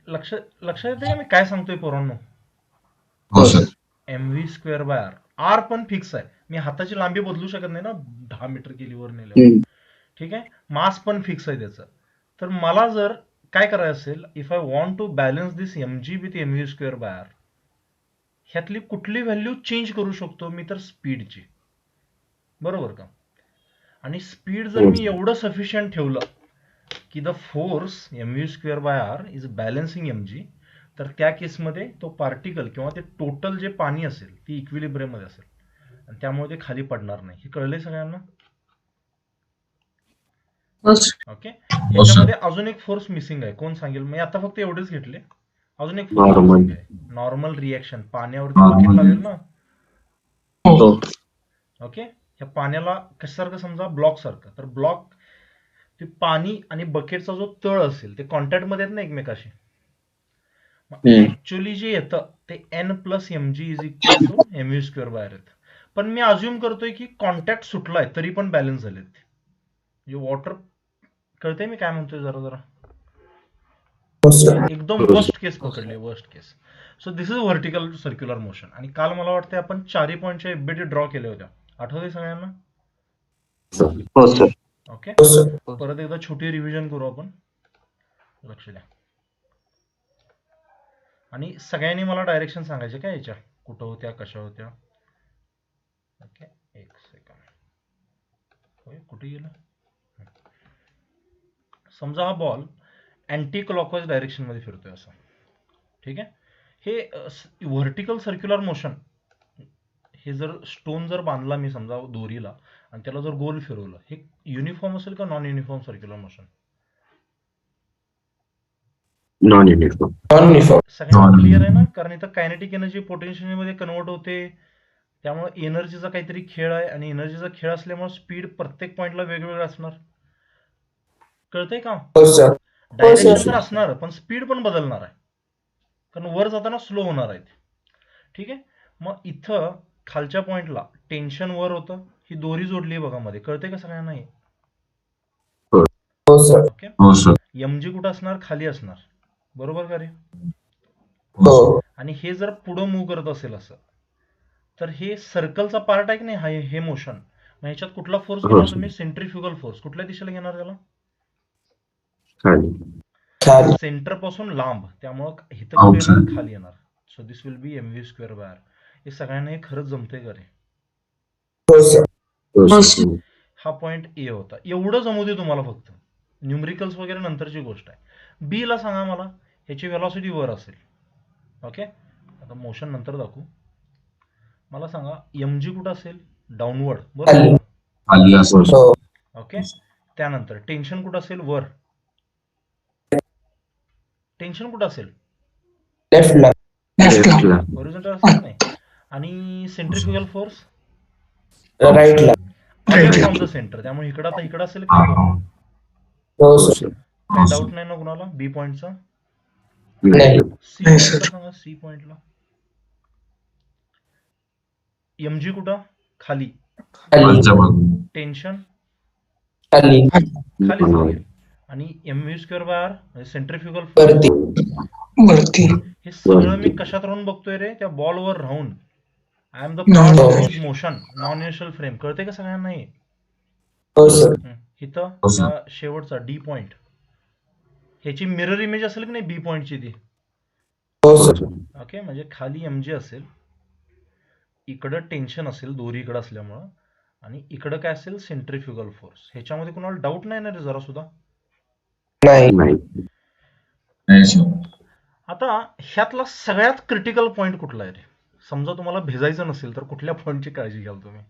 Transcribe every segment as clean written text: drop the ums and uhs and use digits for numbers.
लक्षात येते का मी काय सांगतोय पोरांनो? हो सर. mv²/r आर पण फिक्स आहे. मी हाताची लांबी बदलू शकत नाही ना 10 मीटर केली वर नेल्यावर. ठीक आहे. मास पण फिक्स आहे त्याचं. तर मला जर काय करायचं असेल, if I want to balance this mg with mv²/r, ह्यातली कुठली व्हॅल्यू चेंज करू शकतो मी? तर स्पीडची. बरोबर का? आणि स्पीड जर मी एवढं सफिशियंट ठेवलं की the force mv²/r is balancing mg, तर त्या केसमध्ये तो पार्टिकल किंवा ते टोटल जे पाणी असेल ती इक्विलिब्रियम मध्ये असेल आणि त्यामुळे ते खाली पडणार नाही. हे कळलंय सगळ्यांना? ओके. ह्याच्यामध्ये अजून एक फोर्स मिसिंग आहे. कोण सांगेल? मी आता फक्त एवढेच घेतले. अजून एक फोर्स मिसिंग आहे. Normal reaction. पाण्यावरती बकेट लावेल ना. ओके. ह्या पाण्याला कशासारखं समजा? ब्लॉक सारखं. तर ब्लॉक ते पाणी आणि बकेटचा जो तळ असेल ते कॉन्टॅक्ट मध्ये आहेत ना एकमेकाशी. ऍक्च्युअली जे येतं ते n+mg is equal to mv²/r येतं. पण मी अज्युम करतोय की कॉन्टॅक्ट सुटलाय तरी पण बॅलन्स झालेत. म्हणजे वॉटर, कळतंय मी काय म्हणतोय? जरा जरा एकदम वर्स्ट केस पकडली, worst case. So this is vertical circular motion. आणि काल मला वाटतं आपण 4 पॉईंटच्या एफबीटी ड्रॉ केल्या होत्या. आठवतंय सगळ्यांना? हो सर. ओके. परत एकदा छोटी रिव्हिजन करू आपण. लक्ष द्या. आणि सगळ्यांनी मला डायरेक्शन सांगायचे काय याच्या, कुठं होत्या, कशा होत्या. ओके. एक सेकंड. होय, कुठे गेलं? समजा हा बॉल अँटी क्लॉकवाईज डायरेक्शन मध्ये फिरतोय असं. ठीक आहे. हे व्हर्टिकल सर्क्युलर मोशन, हे जर स्टोन जर बांधला मी समजा दोरीला आणि त्याला जर गोल फिरवलं, हे युनिफॉर्म असेल का non uniform circular motion? Non uniform. सगळ्यांना क्लिअर आहे ना? कारण इथं कायनेटिक एनर्जी पोटेन्शियल मध्ये कन्वर्ट होते. त्यामुळे एनर्जीचा काहीतरी खेळ आहे आणि एनर्जीचा खेळ असल्यामुळे स्पीड प्रत्येक पॉइंटला वेगवेगळं असणार. कळतंय का? डायरेक्शन तर असणार पण स्पीड पण बदलणार आहे, कारण वर जाताना स्लो होणार आहे. ठीक आहे. मग इथं खालच्या पॉइंटला टेन्शन वर होतं, ही दोरी जोडली आहे बघा मध्ये. कळतंय का सगळ्यांना हे? ओके. हो सर. mg कुठं असणार? खाली असणार. बरोबर का रे? आणि हे जर पुढं मूव्ह करत असेल असं, तर हे सर्कलचा पार्ट आहे की नाही, हे मोशन. मग ह्याच्यात कुठला फोर्स घेणार तुम्ही? Centrifugal force. कुठल्या दिशेला घेणार त्याला? सेंटर पासून लांब. त्यामुळं इथं कुठे येणार? खाली येणार. So this will B mv²/r. हे सगळ्यांना हे खरंच जमतंय का रे? हा पॉइंट ए होता. एवढं जमू दे तुम्हाला फक्त. न्यूमरिकल्स वगैरे नंतरची गोष्ट आहे. बी ला सांगा मला, ह्याची व्हेलॉसिटी वर असेल. ओके. आता मोशन नंतर दाखवू. मला सांगा mg कुठं असेल? डाऊनवर्ड. बरोबर. ओके. त्यानंतर टेन्शन कुठं असेल? वर. टेन्शन कुठं असेल? हॉरिझॉन्टल असेल की नाही? आणि centrifugal force away from the centre. त्यामुळे इकडं आता इकडं असेल की नको? काही डाऊट नाही ना कुणाला बी पॉइंटचा? सी पॉइंटला सांगा. सी पॉइंटला mg कुठं? खाली. टेन्शन खालीच राहील. आणि mv²/r म्हणजे सेंट्रीफ्युगल फोर्स हे सगळं मी कशात राहून बघतोय रे? त्या बॉलवर राहून. I am the part of his motion, non initial frame. कळते का सगळ्यांना हे? इथं या शेवटचा डी पॉइंट, ह्याची मिरर इमेज असेल की नाही बी पॉइंटची ती? ओके. म्हणजे खाली mg असेल, इकडं टेन्शन असेल दोरी इकडं असल्यामुळं, आणि इकडं काय असेल? Centrifugal force. ह्याच्यामध्ये कुणाला डाऊट नाही ना रे जरा सुद्धा? आता ह्यातला सगळ्यात क्रिटिकल पॉइंट कुठला आहे रे? समजा तुम्हाला भेजायचं नसेल तर कुठल्या पॉइंटची काळजी घ्याल तुम्ही?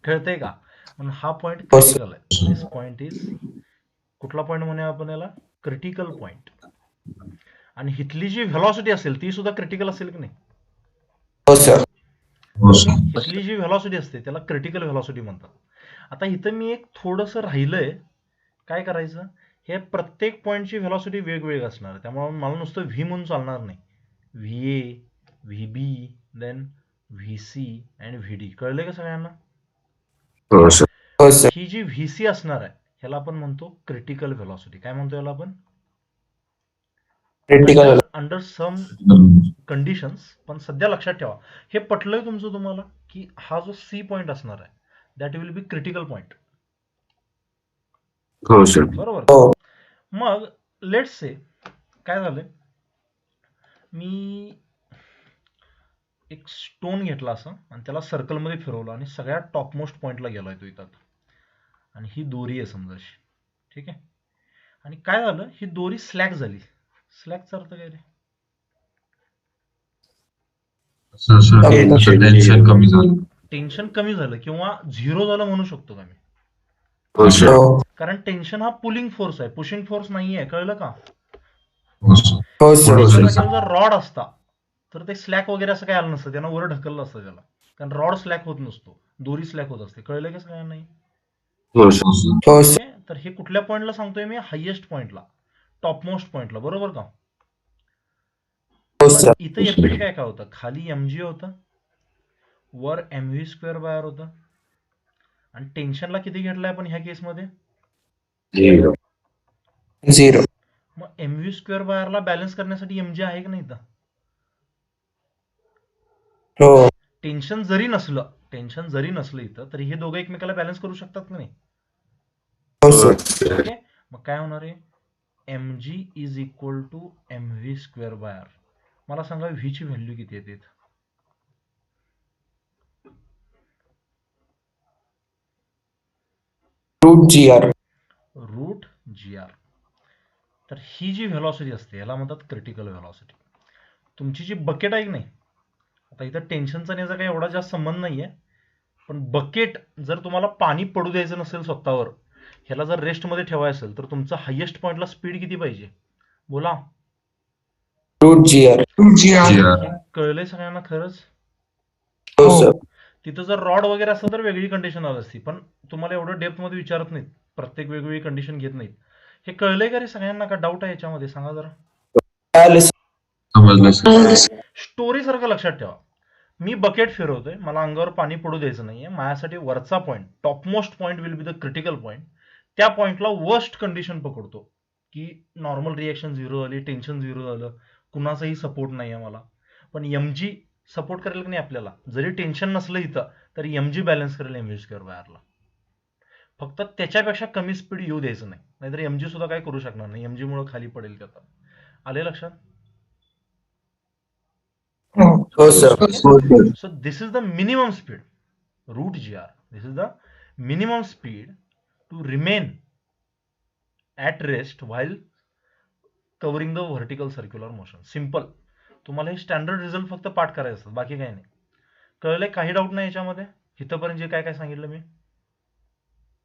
कळतंय का? म्हणून हा पॉइंट क्रिटिकल आहे. दिस पॉइंट इज, कुठला पॉइंट म्हणूया आपण याला? Critical point. आणि इथली जी व्हेलॉसिटी असेल ती सुद्धा क्रिटिकल असेल की नाही? इथली जी व्हेलॉसिटी असते त्याला क्रिटिकल व्हेलॉसिटी म्हणतात. आता इथं मी एक थोडंसं राहिलंय. काय करायचं? हे प्रत्येक पॉइंटची व्हेलॉसिटी वेगवेगळी असणार, त्यामुळे मला नुसतं व्ही म्हणून चालणार नाही. V A, V B, then V C and V D. कळलंय का सगळ्यांना? ही जी व्हीसी असणार आहे ह्याला आपण म्हणतो क्रिटिकल व्हेलॉसिटी. काय म्हणतो याला आपण? Critical under some conditions. पण सध्या लक्षात ठेवा, हे पटलंय तुमचं तुम्हाला की हा जो सी पॉइंट असणार आहे that will be critical point. हो सर. बरोबर. हो. मग लेट्स से काय झालंय, मी एक स्टोन घेतला असं आणि त्याला सर्कलमध्ये फिरवलं आणि सगळ्यात टॉपमोस्ट पॉइंटला गेलाय तो इथं. आणि ही दोरी आहे समजा अशी, ठीक आहे. आणि काय झालं, ही दोरी स्लॅक झाली. स्लॅकचा अर्थ काय रे? टेन्शन कमी झालं. टेन्शन कमी झालं किंवा झिरो झालं म्हणू शकतो का मी? हो सर. हो कारण टेन्शन हा पुलिंग फोर्स आहे, पुशिंग फोर्स नाही आहे. कळलं का? हो सर. हो सर. टेन्शन जर रॉड असता तर ते स्लॅक वगैरे असं काय आलं नसतं, त्यानं वर ढकललं असतं त्याला. कारण रॉड स्लॅक होत नसतो, दोरी स्लॅक होत असते. कळलं का सगळ्यांना? हो सर. हो सर. ओके. तर हे कुठल्या पॉइंटला सांगतोय मी? हायेस्ट पॉइंटला, टॉपमोस्ट पॉइंटला. बरोबर का? हो मग सर. इथं एफपीटी काय काय होतं? खाली एमजी होतं, वर एमव्ही स्क्वेअर बाय होतं. आणि टेन्शनला किती घेतलंय आपण ह्या केसमध्ये? 0. 0. मग एमव्ही स्क्वेअर बायरला बॅलन्स करण्यासाठी एमजी आहे की नाही इथं? हो. टेन्शन जरी नसलं इथं तरी हे दोघं एकमेकाला बॅलन्स करू शकतात की नाही? हो सर. ओके. मग काय होणार आहे? mg is equal to mv square by R. मला सांगा व्ही ची व्हॅल्यू किती येते? Root G R. Root G R. तर ही जी व्हेलॉसिटी असते याला म्हणतात क्रिटिकल व्हेलॉसिटी. तुमची जी बकेट आहे की नाही, आता इथं टेन्शनचा याचा काही एवढा जास्त संबंध नाहीये, पण बकेट जर तुम्हाला पाणी पडू द्यायचं नसेल स्वतःवर, ह्याला जर रेस्टमध्ये ठेवायचं असेल तर तुमचं हायेस्ट पॉइंटला स्पीड किती पाहिजे? बोला. Route G R. हे कळलंय सगळ्यांना खरंच? हो सर. तिथं जर रॉड वगैरे असतं तर वेगळी कंडिशन आली असती, पण तुम्हाला एवढं डेप्थ मध्ये विचारत नाहीत, प्रत्येक वेगवेगळी कंडिशन घेत नाहीत. हे कळलंय का रे सगळ्यांना? का डाऊट आहे याच्यामध्ये? सांगा जरा. समजलं सर. स्टोरी सारखं लक्षात ठेवा. मी बकेट फिरवतोय, मला अंगावर पाणी पडू द्यायचं नाहीये. माझ्यासाठी वरचा point, topmost point will be the critical point. त्या पॉईंटला वर्स्ट कंडिशन पकडतो की नॉर्मल रिएक्शन झिरो झाली, टेन्शन झिरो झालं, कुणाचाही सपोर्ट नाही आहे मला. पण एमजी सपोर्ट करेल की नाही आपल्याला? जरी टेन्शन नसलं इथं तरी एमजी बॅलन्स करेल एमव्ही स्क्वेअर बाय आरला. फक्त त्याच्यापेक्षा कमी स्पीड येऊ द्यायचं नाही, नाहीतर एमजी सुद्धा काय करू शकणार नाही. एमजी मुळे खाली पडेल त्याचा. आले लक्षात? हो sir. So this is the minimum speed, root gr. This is the minimum speed to remain at rest while covering the vertical circular motion. Simple. तुम्हाला हे स्टँडर्ड रिझल्ट फक्त पाठ करायचं असतं, बाकी काही नाही. कळलंय? काही डाऊट नाही याच्यामध्ये? इथंपर्यंत जे काय काय सांगितलं मी?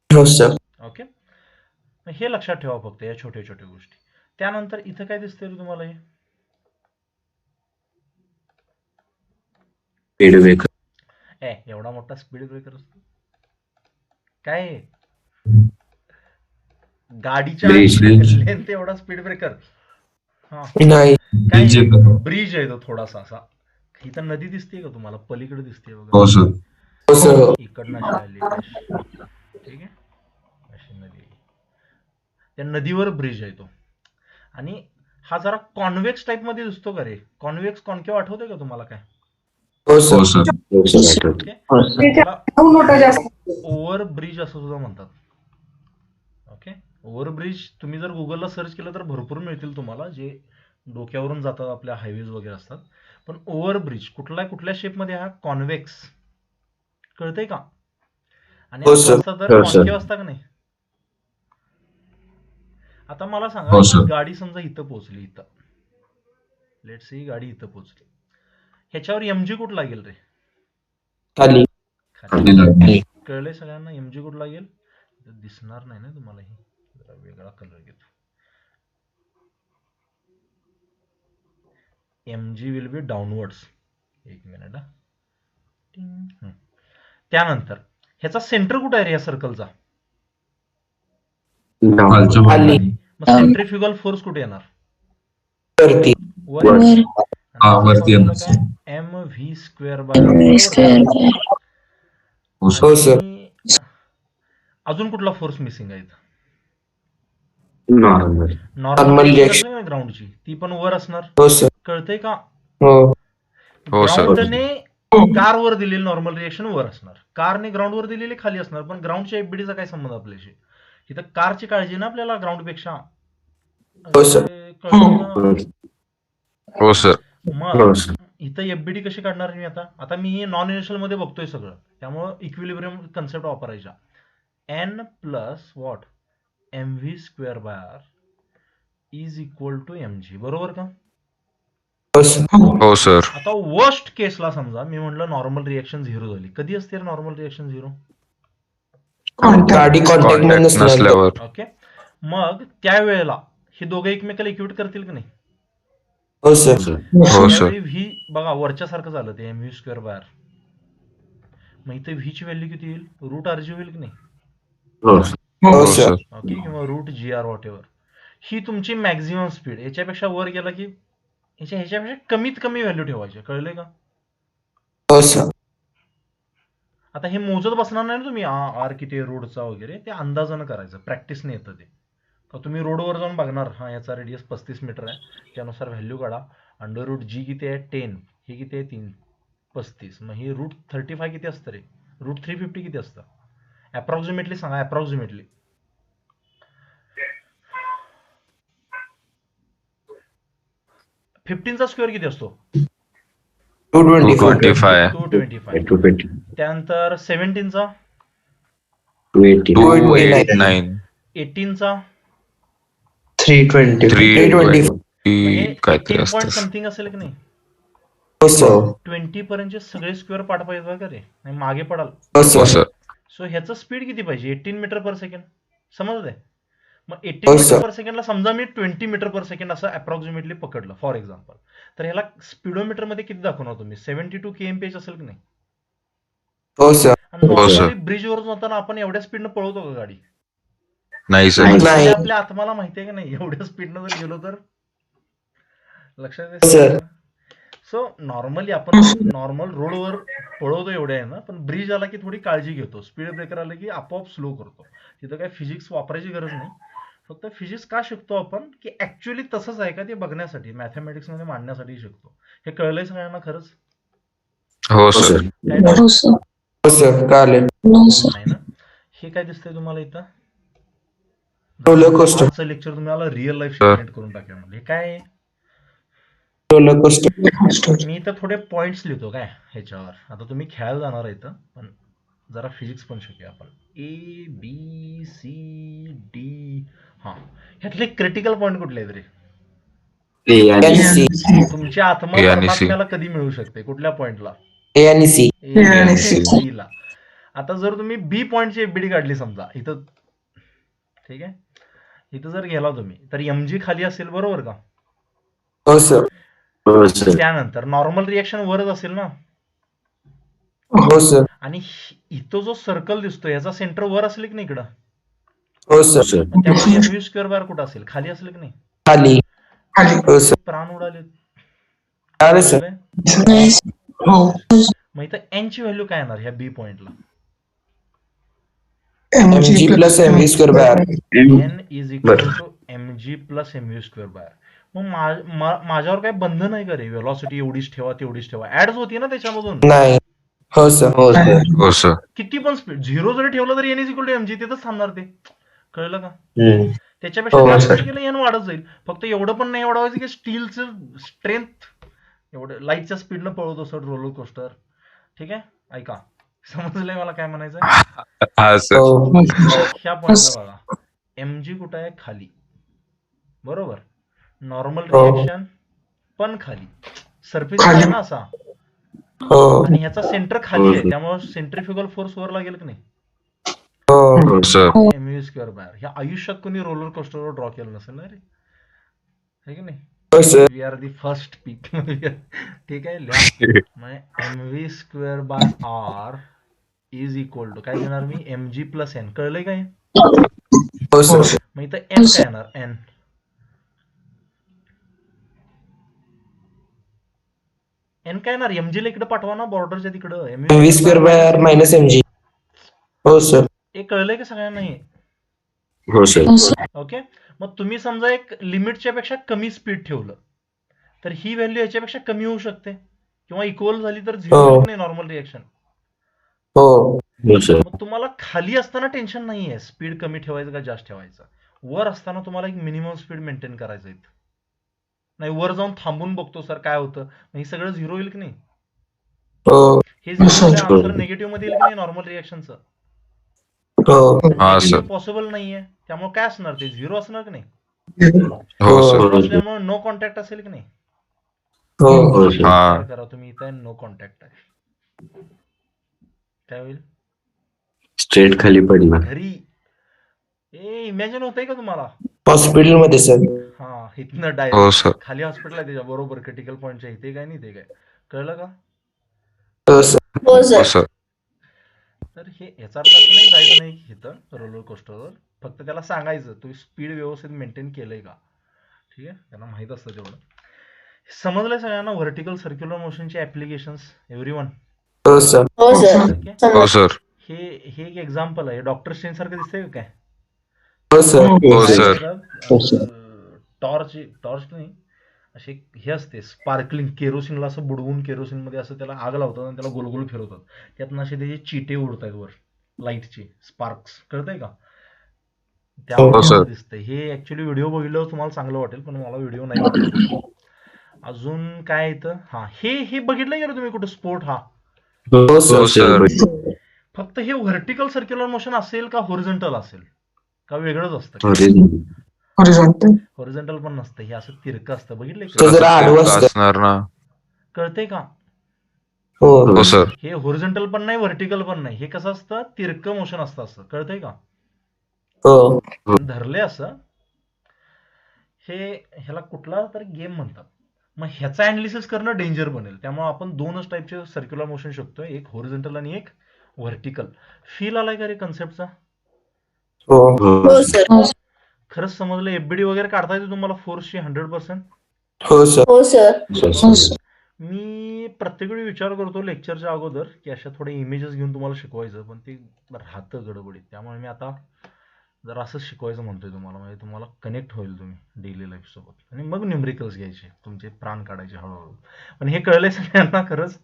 हो सर. ओके. हे लक्षात ठेवा फक्त, या छोट्या छोट्या गोष्टी. त्यानंतर इथं काय दिसतंय रे तुम्हाला? हे स्पीड ब्रेकर. एवढा मोठा स्पीड ब्रेकर असतो काय? गाडीच्या लेंथ एवढा स्पीड ब्रेकर? हा, नाही. काय ब्रिज आहे तो थोडासा असा. इथं नदी दिसते का तुम्हाला? पलीकडे दिसते हो वगैरे? सर. हो सर. इकडनं अशी आली अशी, ठीक आहे, अशी नदी. त्या नदीवर ब्रिज आहे तो. आणि हा जरा कॉन्व्हेक्स टाइप मध्ये दिसतो का रे? कॉन्व्हेक्स कॉन्केव्ह आठवतंय का तुम्हाला काय? हो सर. ओके. त्याला ओव्हर ब्रिज असं सुद्धा म्हणतात. ओके. ओव्हर ब्रिज तुम्ही जर गुगलला सर्च केलं तर भरपूर मिळतील तुम्हाला, जे डोक्यावरून जातात, आपल्या हायवेज वगैरे असतात. पण ओव्हर ब्रिज कुठल्या शेपमध्ये? हा कॉन्व्हेक्स. कळतंय का? आणि हो असं सर. असतं तर कॉन्केव्ह असता का नाही? आता मला सांगा, ही गाडी समजा इथं पोहोचली, इथं लेट्स सी गाडी इथं पोहोचली, ह्याच्यावर एमजी कुठं लागेल रे? खाली. खाली. कळलंय सगळ्यांना? एमजी कुठं लागेल? दिसणार नाही ना तुम्हाला, ही जरा वेगळा कलर घेतो. MG will be downwards. एक मिनिट हा. त्यानंतर ह्याचा सेंटर कुठं आहे रे या सर्कलचा? खाली. मग सेंट्रीफ्युगल फोर्स कुठे येणार? वरती. वरती एम व्ही स्क्वेअर बाय. हो सर. अजून कुठला फोर्स मिसिंग आहे? नॉर्मल. Normal reaction. रिएक्शन ग्राउंडची ती पण वर असणार. हो सर. कळतंय का? हो हो, सर. ग्राउंडने कार वर दिलेली नॉर्मल रिएक्शन वर असणार, कारने ग्राउंड वर दिलेली खाली असणार. पण ग्राउंडच्या एफबीडीचा काय संबंध आपल्याशी? इथं कारची काळजी ना आपल्याला ग्राउंड पेक्षा. हो, सर. कळतंय का? हो सर. हो मग सर. इथं एफबीडी कशी काढणार मी आता मी नॉन इनिशियल मध्ये बघतोय सगळं, त्यामुळं इक्विलिब्रियम कन्सेप्ट वापरायचा. N plus what M V square by R is equal to M G, बरोबर का? हो सर. हो सर. आता वर्स्ट केसला समजा मी म्हटलं नॉर्मल रिएक्शन झिरो झाली. कधी असते नॉर्मल रिएक्शन झिरो? गाडी कॉन्टॅक्ट मध्ये कॉन्टॅक्ट नसल्यावर. ओके, मग त्यावेळेला हे दोघं एकमेकाला इक्विट करतील की नाही? हो सर. हो सर. त्यावेळी व्ही बघा वरच्या सारखं झालं ते M V square by R. मग इथे व्ही ची व्हॅल्यू किती येईल? रूट आर जी होईल की नाही? हो सर. हो हो सर. सर. ओके, किंवा root G R whatever. ही तुमची मॅक्झिमम स्पीड. याच्यापेक्षा वर गेला की ह्याच्यापेक्षा कमीत कमी व्हॅल्यू ठेवायची. कळले का? हो सर. आता हे मोजत बसणार नाही ना तुम्ही आर किती रोडचा वगैरे, ते अंदाजानं करायचं, प्रॅक्टिसने येतं ते. तर तुम्ही रोडवर जाऊन बघणार, हा याचा रेडियस 35 मीटर आहे, त्यानुसार व्हॅल्यू काढा. अंडर रूट जी किती आहे 10, हे किती आहे 35, मग ही रूट 35 किती असतं रे? रूट 350 किती असतं? अप्रॉक्सिमेटली सांगा, अप्रॉक्सिमेटली. फिफ्टीनचा स्क्वेअर किती असतो? 225. 225. 220. त्यानंतर 17चा, 280. 289. 18चा, 320. 320. म्हणजे काहीतरी 18 पॉईंट असतं. समथिंग असेल की नाही? हो सर. 20 पर्यंतचे सगळे स्क्वेअर पाठ पाहिजे का रे? नाही मागे पडाल. हो हो सर. सर. सो ह्याचं स्पीड किती पाहिजे? 18 मीटर पर सेकंड. समजलंय? मग हो 18 मीटर सर. पर सेकंडला समजा मी 20 मीटर पर सेकंड असं अप्रॉक्सिमेटली पकडलं फॉर एक्झाम्पल, तर ह्याला स्पीडोमीटर मध्ये किती दाखवणार तुम्ही? 72 kmph असेल की नाही? हो सर. आणि हो सर. नॉर्मली ब्रिजवर जाताना आपण एवढ्या स्पीडनं पळवतो का गाडी? नाही सर. नाही. आपल्या आत्माला माहिती आहे की नाही एवढ्या स्पीडनं जर गेलो तर? लक्षात हो सर. येतं? सो नॉर्मली आपण नॉर्मल रोडवर पळवतो एवढे आहे ना, पण ब्रिज आला की थोडी काळजी घेतो. स्पीड ब्रेकर आलं की आपोआप स्लो करतो. तिथं काय फिजिक्स वापरायची गरज नाही. फक्त फिजिक्स का शिकतो आपण? की ऍक्च्युअली तसंच आहे का ते बघण्यासाठी, मॅथमॅटिक्स मध्ये मांडण्यासाठी शिकतो. हे कळलंय सगळ्यांना खरंच? हो सर. काय doubt? हो सर. चालेल. नाही ना? हे काय दिसतंय तुम्हाला इथं? Roller coaster. आजचं लेक्चर तुम्हाला रिअल लाईफ सर. सिम्युलेट करून टाकेल. हे काय आहे? Roller coaster. मी इथं थोडे पॉइंट्स लिहितो काय ह्याच्यावर. आता तुम्ही खेळायला जाणार आहे इथं, पण जरा फिजिक्स पण शिकूया आपण. A B C D. हा, ह्यातले क्रिटिकल पॉइंट कुठले आहेत रे? ए आणि सी. तुमची आत्मा A आणि C. परमात्म्याला कधी मिळू शकते? कुठल्या पॉइंटला? ए आणि सी. ए आणि आणि C. सी ला. आता जर तुम्ही बी पॉइंटची एफबीडी काढली समजा इथं, ठीक आहे, इथं जर गेला तुम्ही तर एम जी खाली असेल, बरोबर का? हो सर. हो सर. त्यानंतर नॉर्मल रिएक्शन वरच असेल ना? हो सर. आणि इथं जो सर्कल दिसतो याचा सेंटर वर असेल की नाही इकडं? हो सर. सर. मग त्यामुळे एम व्ही स्क्वेअर बार कुठं असेल? खाली असेल की नाही? खाली. हो सर. प्राण उडाले. चालेल सर. मग इथं एन ची व्हॅल्यू काय येणार ह्या बी पॉइंटला? M G plus M V square by R. N is equal to M G plus M V square by R. मग माझ्यावर काय बंधन आहे का रे? व्हेलॉसिटी एवढीच ठेवा तेवढीच ठेवा, ऍड्स होती ना त्याच्यामधून? नाही. हो सर. हो सर. हो सर. किती पण स्पीड 0 जरी ठेवलं तरी N is equal to M G, तिथंच थांबणार ते. कळलं का? त्याच्यापेक्षा हो, जास्त सर. केलं एन वाढत जाईल. फक्त एवढं पण नाही वाढवायचं की स्टीलचं स्ट्रेंथ एवढं लाईटच्या स्पीडनं पळवतो सर रोलर कोस्टर. ठीक आहे, ऐका, समजलंय मला काय म्हणायचं? हा सर. हो. ह्या पॉइंटला बघा, एम जी कुठं आहे? खाली, बरोबर. नॉर्मल हो. रिएक्शन पण खाली, सरफेस आहे ना असा, हो. आणि ह्याचा सेंटर खाली आहे, त्यामुळे सेंट्रिफ्युगल फोर्स वर लागेल की नाही? हो. हो sir. M V square by R. ह्या आयुष्यात कोणी रोलर कोस्टरवर ड्रॉ केलं नसेल ना रे, है की नाही? हो sir. We are the first people. ठीक आहे, लिहा. M V square by R is equal to काय देणार मी? M G plus N. कळलंय काय? हो सर. मग इथं एन काय येणार? एन एन काय येणार? एम जी ला इकडे पाठवा ना, बॉर्डरच्या तिकडं. M V square by R minus M G. हो सर. हे कळलंय का सगळ्यांना? हे हो सर. ओके. मग तुम्ही समजा एक लिमिटच्या पेक्षा कमी स्पीड ठेवलं तर ही व्हॅल्यू याच्यापेक्षा कमी होऊ शकते किंवा इक्वल झाली तर झिरो होईल की नाही नॉर्मल रिएक्शन. हो हो सर. मग तुम्हाला खाली असताना टेन्शन नाहीये स्पीड कमी ठेवायचं का जास्त ठेवायचं. वर असताना तुम्हाला एक मिनिमम स्पीड मेंटेन करायचं आहे. नाही वर जाऊन थांबून बघतो सर काय होतं मग हे सगळं झिरो होईल की नाही. हो हे झिरो आन्सर निगेटिव्ह मध्ये येईल की नाही नॉर्मल रिएक्शनचं. हो हा सर. निगेटिव्ह पॉसिबल नाहीये त्यामुळे काय असणार ते झिरो असणार की नाही. हो सर. झिरो असल्यामुळे नो कॉन्टॅक्ट असेल की नाही. हो हा. विचार करा तुम्ही इथं नो कॉन्टॅक्ट आहे काय होईल. स्ट्रेट खाली पडणार. घरी इमॅजिन होतंय का तुम्हाला. हॉस्पिटलमध्ये सर. हा इथनं हो डायरेक्ट सर. खाली हॉस्पिटल आहे त्याच्या बरोबर क्रिटिकल पॉईंटच्या इथे काय नाही ते काय कळलं का. हो सर. हो सर. तर हे याचा अर्थ असं नाही जायचं नाही इथं रोलर कोस्टरवर फक्त त्याला सांगायचं तू स्पीड व्यवस्थित मेंटेन केलंय का. ठीक आहे त्यांना माहित असतं तेवढं. समजलंय सगळ्यांना व्हर्टिकल सर्क्युलर मोशनचे ऍप्लिकेशन्स एव्हरीवन. हो सर. ओके. हो सर. हे एक एक्झाम्पल आहे डॉक्टर स्ट्रेन सारखं दिसतंय का काय. हो सर. हो काय सर. करतात टॉर्च नाही असे हे असते स्पार्कलिंग केरोसिनला असं बुडवून केरोसिन मध्ये असं त्याला आग लावतात आणि त्याला गोल गोल फिरवतात त्यातनं असे त्याचे चिटे उडतात वर लाईटचे स्पार्क्स कळतंय का. हो त्यामुळे सर. असं दिसतंय. हे ऍक्च्युली व्हिडिओ बघितल्यावर तुम्हाला चांगलं वाटेल पण मला व्हिडिओ नाही वाटला बघून. अजून काय येतं हा हे बघितलंय का रे तुम्ही कुठे स्पोर्ट हा. हो हो सर. सर. फक्त हे व्हर्टिकल सर्क्युलर मोशन असेल का होरिझोंटल असेल का वेगळंच असतं. होरिझोंटल पण नसतं हे असं तिरकं असतं बघितलंय तो का. जरा आडवं असतं. असणार ना. कळतंय का. हो हो सर. हे होरिझोंटल पण नाही व्हर्टिकल पण नाही हे कसं असतं तिरकं मोशन असतं असं कळतंय का. हो धरले असं ह्याला कुठला तर गेम म्हणतात. मग ह्याचा अनालिसिस करणं डेंजर बनेल त्यामुळे आपण दोनच टाईपचे सर्क्युलर मोशन शकतोय एक होरिझोंटल आणि एक व्हर्टिकल. फील आलाय का रे कन्सेप्टचा. हो हो सर. खरंच समजलं. एफबीडी वगैरे काढता येते तुम्हाला फोर्सची 100%. हो सर. हो सर. मी प्रत्येक वेळी विचार करतो लेक्चरच्या अगोदर की अशा थोडे इमेजेस घेऊन तुम्हाला शिकवायचं पण ते राहतं गडबडीत त्यामुळे मी आता जरा असंच शिकवायचं म्हणतोय तुम्हाला म्हणजे तुम्हाला कनेक्ट होईल तुम्ही डेली लाईफ सोबत आणि मग न्यूमरिकल्स घ्यायचे तुमचे प्राण काढायचे हळूहळू. पण हे कळलंय सगळ्यांना खरंच.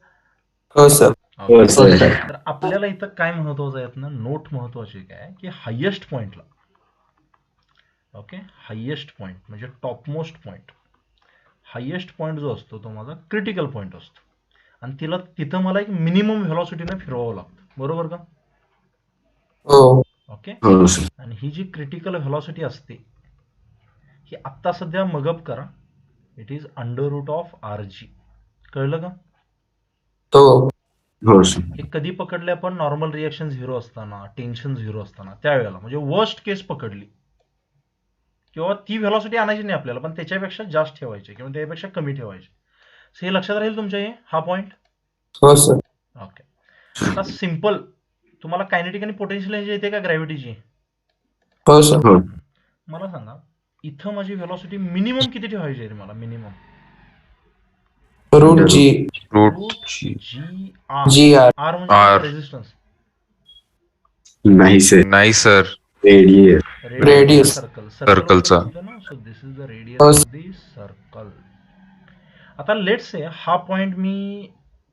हो सर. हो सर. तर आपल्याला इथं काय महत्वाचं आहे ना नोट महत्वाची काय की हायेस्ट पॉइंटला ओके हायेस्ट पॉइंट म्हणजे टॉपमोस्ट पॉइंट हायेस्ट पॉइंट जो असतो तो माझा क्रिटिकल पॉइंट असतो आणि तिथं मला एक मिनिमम व्हेलॉसिटीने फिरवावं लागतं बरोबर का. हो ओके. हो सर. आणि ही जी क्रिटिकल व्हेलॉसिटी असते ही आत्ता सध्या मगअप करा. It is under root of R G. कळलं का. हो हो सर. हे कधी पकडले आपण नॉर्मल रिएक्शन झिरो असताना टेन्शन झिरो असताना त्यावेळेला म्हणजे वर्स्ट केस पकडली किंवा ती व्हेलॉसिटी आणायची नाही आपल्याला पण त्याच्यापेक्षा जास्त ठेवायची किंवा त्यापेक्षा कमी ठेवायची. हे लक्षात राहील तुमच्या हा पॉइंट. हो सर. ओके. आता सिम्पल तुम्हाला कायनेटिक आणि पोटेन्शियल एनर्जी येते का ग्रॅव्हिटीची. हो सर. हो. मला सांगा इथं माझी व्हेलॉसिटी मिनिमम किती ठेवायची आहे मला मिनिमम. रूट जी. Route G R. जी आर. आर म्हणजे काय आर. रेझिस्टन्स. नाही सर. नाही सर. रेडियस. Radius. सर्कल सर्कलचा. ना so this is the radius हो ऑफ दी सर्कल. आता लेट्स से हा पॉइंट मी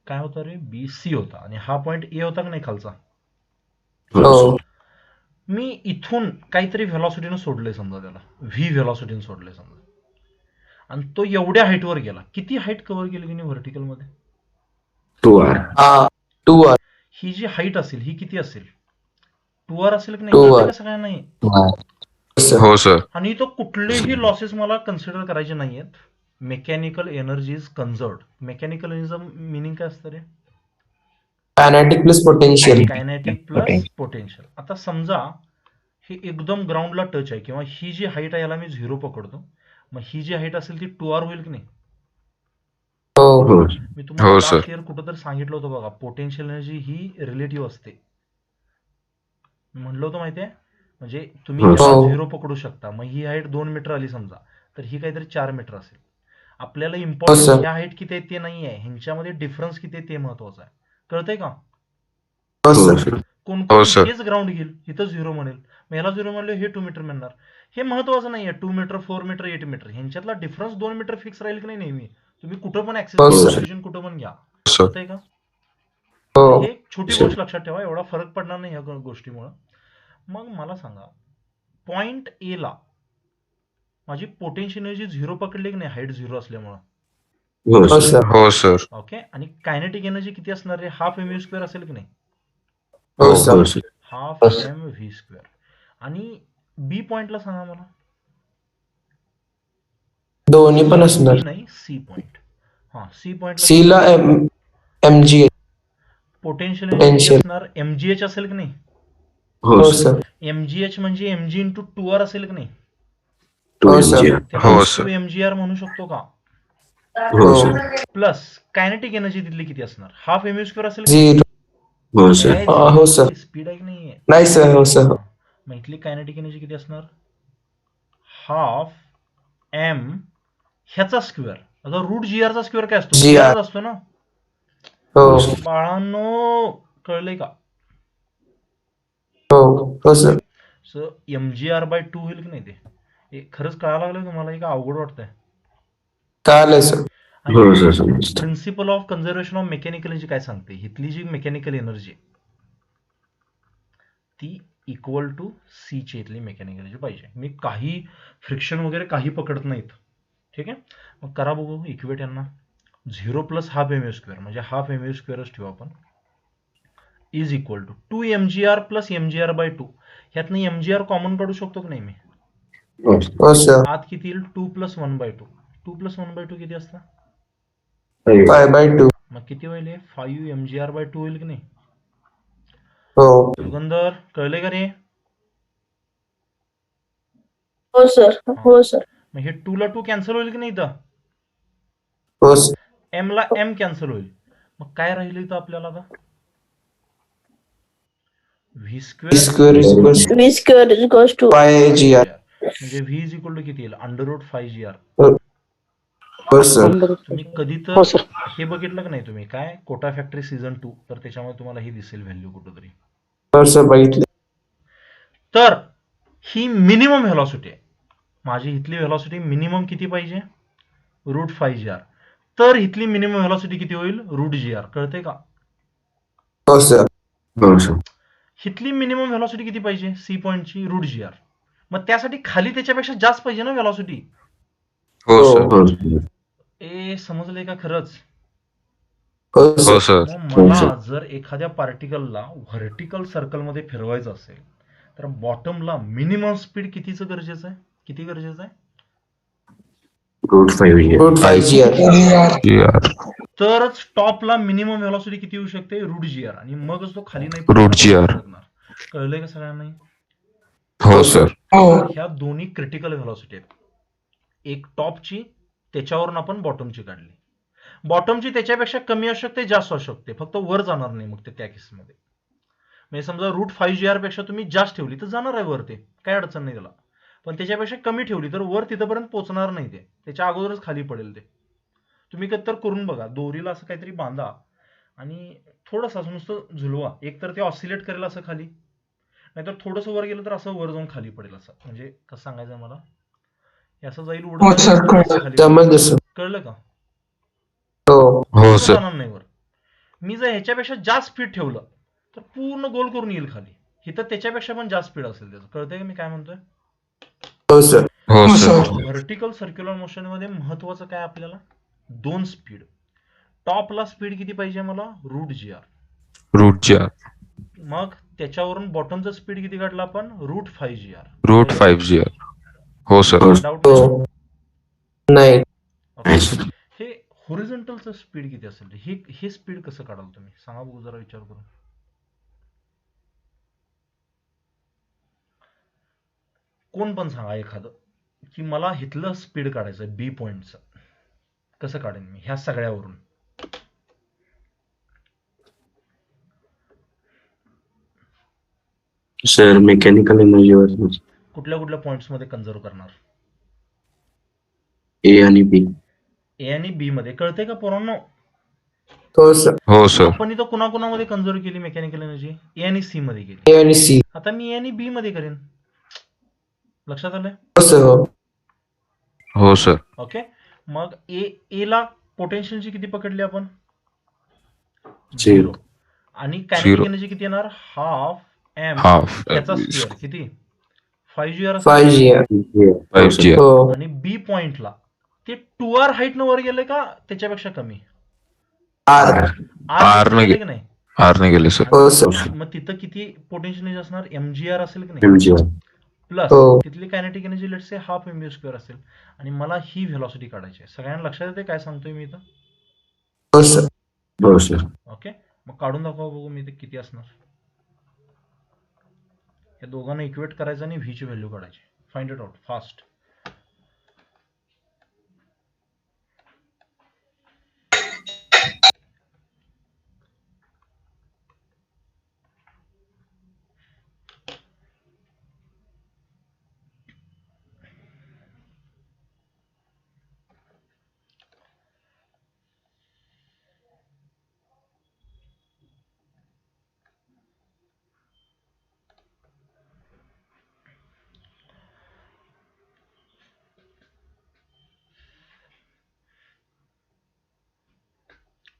काय होता रे बी सी होता आणि हा पॉइंट ए होता का नाही खालचा. हो मी इथून काहीतरी व्हेलॉसिटीनं सोडलंय समजा त्याला व्ही व्हेलॉसिटीनं सोडलंय समजा आणि तो एवढ्या हाईटवर गेला. किती हाईट कव्हर केली की नाही व्हर्टिकल मध्ये. 2R. हा 2R. ही जी हाईट असेल ही किती असेल 2R असेल की नाही 2R. कळतंय का सगळ्यांना हे? हो सर. आणि तो कुठलेही लॉसेस मला कन्सिडर करायचे नाहीयेत. Mechanical energy is conserved. Mechanical एनर्जीचं मिनिंग काय असतं रे. Kinetic plus potential. Kinetic plus potential. आता समजा हे एकदम ग्राउंडला टच आहे किंवा ही जी हाईट आहे याला मी 0 पकडतो मग ही जी हाईट असेल ती 2R होईल की नाही. हो मी तुम्हाला हो सर. लास्ट इयर कुठं तर सांगितलं होतं बघा पोटेन्शियल एनर्जी ही रिलेटिव्ह असते. म्हणलं होतं माहितीये म्हणजे तुम्ही हो याला सर. 0 पकडू शकता मग ही हाईट 2 मीटर आली समजा तर ही काहीतरी 4 मीटर असेल. आपल्याला हो इम्पॉर्टंट सर. ह्या हाईट किती आहे ते नाही आहे ह्यांच्यामध्ये डिफरन्स किती आहे ते महत्वाचं आहे. कळतंय का. हो सर. कोण हो, कोण सर. हेच ग्राउंड घेईल, इथं 0 म्हणेल, मग ह्याला 0 म्हणले हे 2 मीटर म्हणणार. हे महत्वाचं नाहीये 2 मीटर 4 मीटर 8 मीटर ह्यांच्यातला डिफरन्स 2 मीटर फिक्स राहील की नाही नेहमी. तुम्ही कुठं पण ऍक्सेस हो, घ्या, सर. पोझिशन कुठं पण घ्या, सर. कळतंय का? हो तर हे एक छोटी सर. गोष्ट लक्षात ठेवा, एवढा फरक पडणार नाही ह्या गोष्टीमुळं. मग मला सांगा, पॉइंट ए ला माझी पोटेन्शियल एनर्जी 0 पकडली की नाही, हाईट 0 असल्यामुळं. हो, हो, सर. सर. हो, सर. ओके, आणि कायनेटिक एनर्जी किती असणार आहे, हाफ एम व्ही स्क्वेअर असेल की नाही, हो हो, sir. Sir. Half M V square. आणि बी पॉइंटला सांगा मला. दोन्ही पण बी असणार. नाही, सी पॉइंट. हा, सी पॉइंटला सी ला mg पोटेन्शियल एनर्जी किती Potential. असणार, mgh असेल की नाही. हो, हो सर. सर. mgh म्हणजे mg इंटू 2r असेल की नाही. टू हो, सर. MGR. त्याला हो, 2 सर. mgr म्हणू शकतो का. हो, हो. सर. प्लस कायनेटिक एनर्जी तिथली किती असणार, हाफ एम स्क्वेअर असेल की नाही. झिरो. हो, सर. हो, सर. स्पीड आहे की नाहीये. नाही सर. हो सर. मग इथली कायनेटिक एनर्जी किती असणार, हाफ एम ह्याचा स्क्वेअर. आता रूट जी आर चा स्क्वेअर काय असतो, जी GR. आर असतो ना. हो बाळांनो, कळलंय का. हो हो सर. सो mgr/2 होईल की नाही ते. हे खरंच कळायला लागलं तुम्हाला, का अवघड वाटतंय. कळालं सर. हो, सर. समजतं. Principle of conservation of mechanical energy काय सांगते, इथली जी मेकॅनिकल एनर्जी ती इक्वल टू सी ची इथली मेकॅनिकल एनर्जी पाहिजे. मी काही फ्रिक्शन वगैरे काही पकडत नाहीत. ठीक आहे, मग करा बघू इक्वेट यांना. 0 प्लस हाफ एम स्क्वेअर म्हणजे हाफ एम स्क्वेअरच ठेवू आपण, is equal to 2 mgr plus mgr/2. ह्यातनं mgr कॉमन काढू शकतो की नाही मी. हो, सर. हो सर. आत किती येईल, 2 प्लस 1/2. 2 प्लस 1/2 किती असतं, 5/2. मग किती होईल, 5 mgr/2 होईल की नाही. हो युगंधर, कळले का रे. हो सर. हो सर. मग हे 2 ला 2 कॅन्सल होईल की नाही, इथं हो सर. एम ला एम कॅन्सल होईल. मग काय राहिलं इथं आपल्याला आता, V square square equals V square is equals to 5gr. म्हणजे व्ही इज इक्वल टू किती येईल, √5gr. हो सर. तुम्ही कधी तर हो सर. हे बघितलं का नाही तुम्ही, काय कोटा फॅक्टरी सीझन 2, तर त्याच्यामध्ये तुम्हाला हे दिसेल व्हॅल्यू कुठंतरी. हो सर बघितले. तर ही मिनिमम व्हेलॉसिटी आहे माझी. इथली व्हेलॉसिटी मिनिमम किती पाहिजे, √5gr. तर इथली मिनिमम व्हेलॉसिटी किती होईल, √gr. कळते का. हो सर. हो, सर. इथली मिनिमम व्हेलॉसिटी किती पाहिजे, सी पॉइंटची, √gr. मग त्यासाठी खाली त्याच्यापेक्षा जास्त पाहिजे ना व्हेलॉसिटी. हो, सर. हो, ए समजले का खरंच. हो हो, सर. सर. मग मला जर एखाद्या पार्टिकलला व्हर्टिकल सर्कलमध्ये फिरवायचं असेल तर बॉटमला मिनिमम स्पीड कितीचं गरजेचं आहे, किती गरजेचं आहे. √5 5gr. GR. तरच टॉपला मिनिमम व्हेलॉसिटी किती येऊ शकते, √gr. आणि मगच तो खाली नाही √gr. शकणार. कळलंय का सगळ्यांना. हो, सर. ह्या दोन्ही क्रिटिकल व्हेलॉसिटी आहेत. एक टॉपची, त्याच्यावरून आपण बॉटमची काढली. बॉटमची त्याच्यापेक्षा कमी असू शकते, जास्त असू शकते, फक्त वर जाणार नाही. मग त्या केसमध्ये म्हणजे समजा √5gr पेक्षा तुम्ही जास्त ठेवली तर जाणार आहे वर, ते काय अडचण नाही त्याला. पण त्याच्यापेक्षा कमी ठेवली तर वर तिथपर्यंत पोहोचणार नाही, ते त्याच्या अगोदरच खाली पडेल. ते तुम्ही कधी तर करून बघा, दोरीला असं काहीतरी बांधा आणि थोडंसं असं नुसतं झुलवा, एक तर ते ऑसिलेट करेल असं खाली, नाहीतर थोडंसं वर गेलं तर असं वर जाऊन खाली पडेल. असं म्हणजे कसं सांगायचं मला, हे असं जाईल हो उडत सर. खाली पडेल. समजलं सर. कळलं का. हो हो, पूर्ण सर. जाणार नाही वर. मी जर ह्याच्यापेक्षा जास्त स्पीड ठेवलं तर पूर्ण गोल करून येईल खाली. इथं त्याच्यापेक्षा पण जास्त स्पीड असेल त्याचं. कळतंय का मी काय म्हणतोय. हो सर. हो, सर. व्हर्टिकल सर्क्युलर मोशन मध्ये महत्वाचं काय आपल्याला, 2 स्पीड. टॉपला स्पीड किती पाहिजे मला, √gr. √gr. मग त्याच्यावरून बॉटमचं स्पीड किती काढलं आपण, √5gr. √5gr. हो, सर. डाऊट हो नाही. हे हॉरिझॉन्टलचं स्पीड किती असेल, हे स्पीड कसं काढाल तुम्ही, सांगा बघू जरा विचार करून. कोण पण सांगा एखादं, की मला इथलं स्पीड काढायचं बी पॉइंटचं, कसं काढेन मी ह्या सगळ्यावरून. सर मेकॅनिकल एनर्जीवर कुठल्या कुठल्या पॉइंट्स मध्ये कन्झर्व करणार, ए आणि बी. ए आणि बी मध्ये. कळते का पोरांनो. हो सर. हो सर. आपण इथं कुणाकुणामध्ये कन्झर्व केली मेकॅनिकल एनर्जी? ए आणि सी मध्ये केली. ए आणि सी. आता मी ए आणि बी मध्ये करेन. लक्षात आलंय? हो सर. हो. हो सर. ओके. मग ए ला पोटेन्शियलची किती पकडली आपण? 0. 0. आणि कायनेटिक 0. एनर्जी किती येणार? हाफ एम हाफ याचा स्क्वेअर किती? 5gr 5gr. 5 हो. आणि बी पॉइंटला ते 2r हाईट न वर गेले का त्याच्यापेक्षा कमी? आर. आर न गेले की नाही? आर ने गेले सर. हो सर. मग तिथं किती पोटेन्शियल असणार? mgr असेल की नाही? MGR. प्लस हो. तिथली kinetic energy let's say half mv square असेल आणि मला ही व्हेलॉसिटी काढायची आहे. सगळ्यांना लक्षात येते काय सांगतोय मी इथं? हो सर. हो सर. ओके. मग काढून दाखवा बघू मी ते किती असणार. या दोघांना इक्वेट करायचं आणि व्ही ची व्हॅल्यू काढायची. Find it out fast.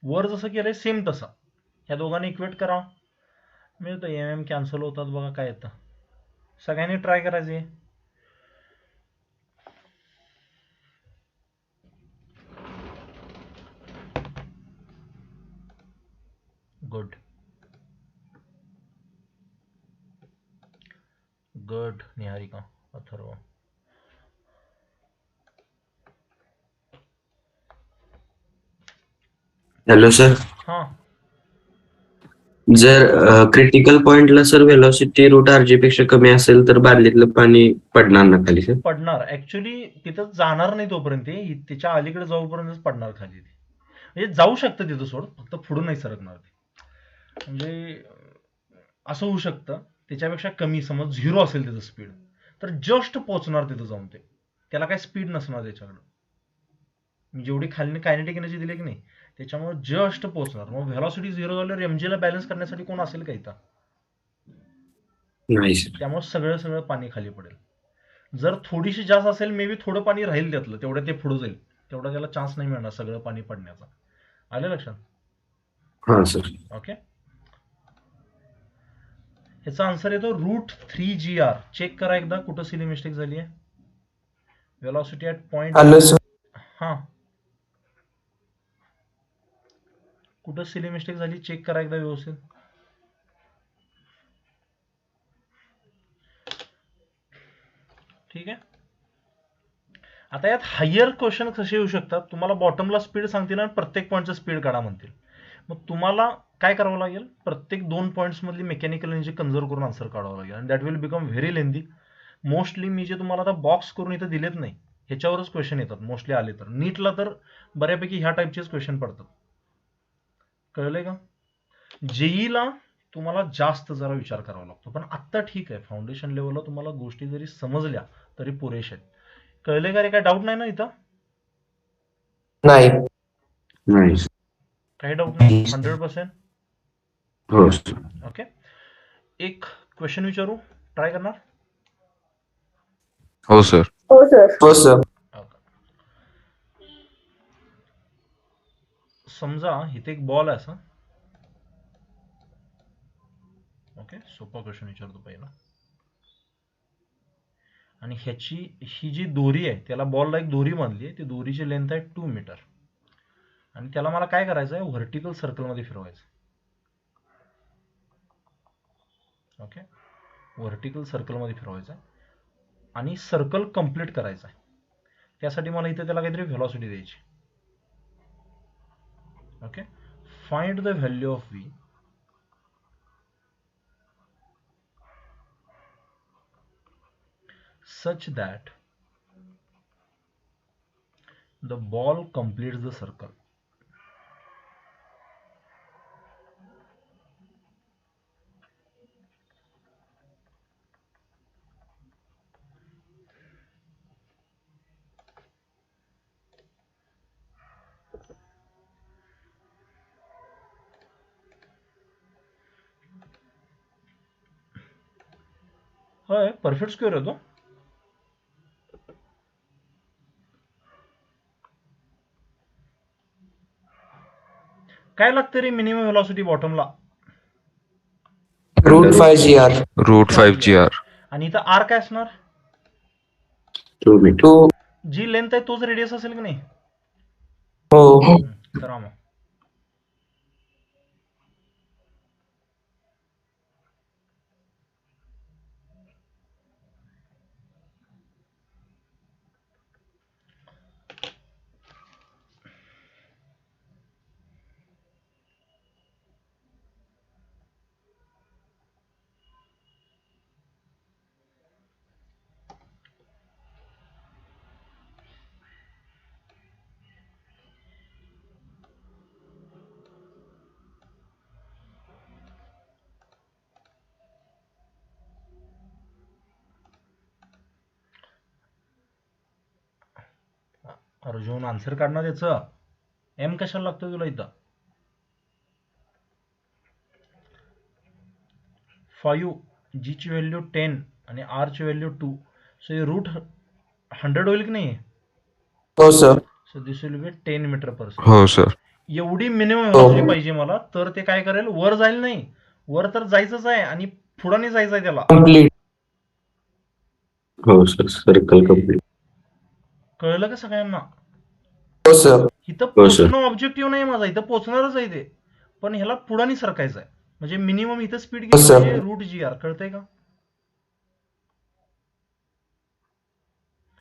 वर जसं केलंय सेम तसं ह्या दोघांनी इक्वेट करा. मिळतं एम कॅन्सल होतात बघा काय येतं. सगळ्यांनी ट्राय करायचे. Good good. Niharika, Atharva. Hello sir. हा जर क्रिटिकल पॉइंटला सर व्हेलॉसिटी रूट आरजी पेक्षा कमी असेल तर बादलीतलं पाणी पडणार ना खाली सर? पडणार. ऍक्च्युली तिथं जाणार नाही तोपर्यंत तिच्या अलीकडे जाऊपर्यंतच पडणार खाली. ते म्हणजे जाऊ शकतं तिथं सोड, फक्त पुढे नाही सरकणार ते. म्हणजे असं होऊ शकतं त्याच्यापेक्षा कमी, समज 0 असेल त्याचं स्पीड तर जस्ट पोहोचणार तिथं जाऊन. ते त्याला काय स्पीड नसणार त्याच्याकडं. जेवढी खाली कायनेटिक एनर्जी दिली की नाही त्याच्यामुळे जस्ट पोहोचणार. मग व्हेलॉसिटी 0 झाल्यावर एमजीला बॅलन्स करण्यासाठी कोण असेल का इथं? नाही सर. त्यामुळे सगळं पाणी खाली पडेल. जर थोडीशी जास्त असेल मे बी थोडं पाणी राहील त्यातलं, तेवढं ते पुढे जाईल, तेवढा त्याला चान्स नाही मिळणार सगळं पाणी पडण्याचा. आलं लक्षात? हा सर. ओके. ह्याचा आन्सर येतो √3gr. चेक करा एकदा कुठं सिली मिस्टेक झाली आहे. Velocity at point. आलं सर. हां, कुठं सिली मिस्टेक झाली चेक करा एकदा व्यवस्थित. ठीक आहे. आता यात हायर क्वेश्चन कसे येऊ शकतात? तुम्हाला बॉटमला स्पीड सांगतील आणि प्रत्येक पॉईंटचं स्पीड काढा म्हणतील. मग तुम्हाला काय करावं लागेल? प्रत्येक 2 पॉईंट्स मधली मेकॅनिकल एनर्जी कन्झर्व करून आन्सर काढावं लागेल आणि that will become very lengthy. Mostly मी जे तुम्हाला आता बॉक्स करून इथं दिलेत नाही ह्याच्यावरच क्वेश्चन येतात मोस्टली आले तर. नीटला तर बऱ्यापैकी ह्या टाईपचेच क्वेश्चन पडतात. कळलंय का? जेईला तुम्हाला जास्त जरा विचार करावा लागतो, पण आत्ता ठीक आहे. फाउंडेशन लेवलला तुम्हाला गोष्टी जरी समजल्या तरी पुरेशा आहेत. कळलंय का रे? काय डाऊट नाही ना इथं? नाही. नाही. काही डाऊट नाही? 100%? हो सर. ओके. एक क्वेश्चन विचारू, ट्राय करणार? हो सर. हो सर. हो सर. समजा इथे एक बॉल आहे असा. ओके, सोपा क्वेश्चन विचारतो पहिला. आणि ही जी दोरी आहे त्याला बॉलला एक दोरी बांधली आहे. ती दोरीची लेंथ आहे 2 मीटर आणि त्याला मला काय करायचं आहे? व्हर्टिकल सर्कलमध्ये फिरवायचं. ओके, व्हर्टिकल सर्कलमध्ये फिरवायचं आहे आणि सर्कल कंप्लीट करायचं आहे. त्यासाठी मला इथे त्याला काहीतरी व्हेलॉसिटी द्यायची. Okay, find the value of V such that the ball completes the circle. होय परफेक्ट स्क्वेअर येतो. काय लागतं रे मिनिमम व्हेलॉसिटी बॉटमला? √5 GR. √5 GR. आणि इथं आर काय असणार? 2 मीटर. 2. जी लेंथ आहे तोच रेडियस असेल की नाही? हो. करा मग. अर्जुन आन्सर काढणार याचं. एम कशाला लागतं तुला इथं? 5 जी ची व्हॅल्यू 10 आणि आर ची व्हॅल्यू 2. सो हे रूट 100 होईल की नाही? हो sir. So this will be 10 meter per second. हो सर. एवढी मिनिमम व्हेलॉसिटी पाहिजे मला, तर ते काय करेल, वर जाईल नाही. वर तर जायचंच आहे आणि पुढे नाही जायचं आहे त्याला. कम्प्लीट. हो सर, सर्कल कम्प्लीट. कळलं का सगळ्यांना? हो सर. इथं हो, सर. पोचणं ऑब्जेक्टिव्ह नाही माझा, इथं पोचणारच आहे ते, पण ह्याला पुढे नाही सरकायचं आहे. म्हणजे मिनिमम इथं स्पीड हो, किती सर. पाहिजे? √GR. कळतंय का?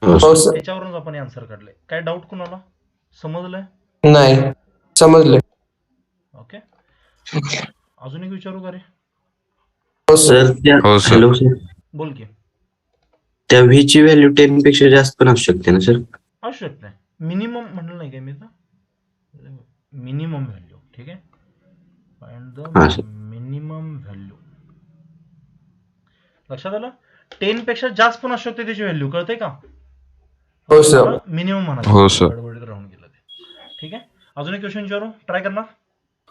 हो हो सर. सर. त्याच्यावरूनच आपण आन्सर काढले. काय डाऊट कुणाला? समजलंय? नाही समजले. ओके. अजून एक विचारू का रे? हो सर. सर त्या हो, सर. हॅलो सर, बोल की. त्या व्ही ची व्हॅल्यू 10 पेक्षा जास्त पण असू शकते ना सर? असू शकते. मिनिमम म्हणलं नाही काय मी तर? Minimum value. ठीक आहे. फाइंड हा, द सर. Minimum value. लक्षात आलं? 10 पेक्षा जास्त पण असू शकते त्याची व्हॅल्यू. कळतंय का? हो सर. मिनिमम म्हणायचं. हो, सर. गडबडीत राहून गेलं ते. ठीक आहे. अजून एक क्वेश्चन विचारू. ट्राय करणार?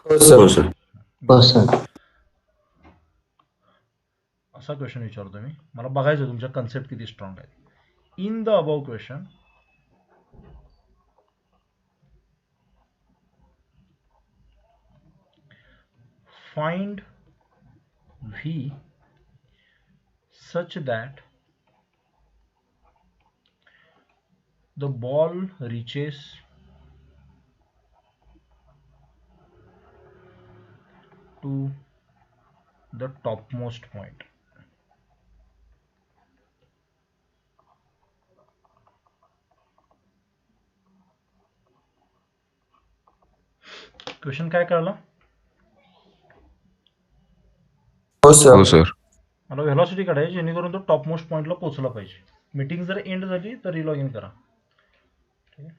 हो हो सर. सर. हो सर. असा क्वेश्चन विचारतो मी. मला बघायचं तुमच्या कन्सेप्ट किती स्ट्रॉंग आहे. In the above question, find V such that the ball reaches to the topmost point. Question काय कळला? हो हो सर. सर. मला व्हेलॉसिटी काढायची जेणेकरून तो टॉप मोस्ट पॉईंटला पोहोचला पाहिजे. मीटिंग जर एंड झाली तर रिलॉग इन करा. ठीक आहे.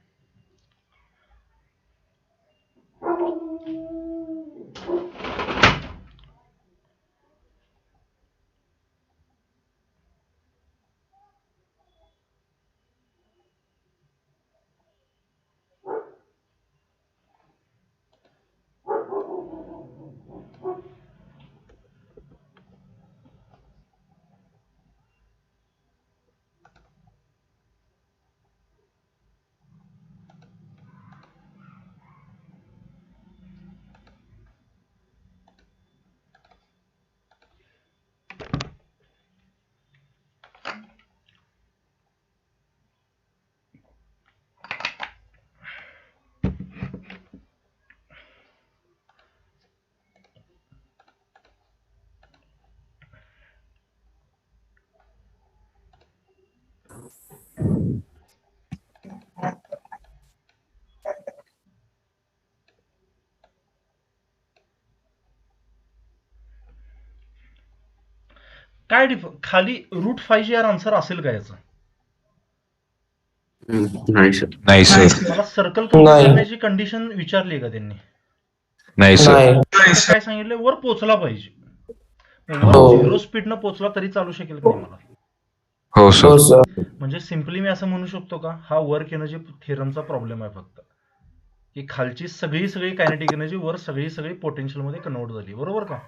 काय खाली √5GR आन्सर असेल का याचं? नाही सर. नाही सर. मला सर्कल कंप्लीट नाही. करण्याची कंडिशन विचारली का त्यांनी? नाही सर. नाही. तर काय सांगितलं? वर पोहोचला पाहिजे. वर हो. 0 स्पीडनं पोहोचला तरी चालू शकेल की नाही मला? हो हो सर. सर. म्हणजे सिम्पली मी असं म्हणू शकतो का, हा वर्क एनर्जी थिअरमचा प्रॉब्लेम आहे फक्त, की खालची सगळी कायनेटिक एनर्जी वर सगळी पोटेन्शियल मध्ये कन्वर्ट झाली. बरोबर का?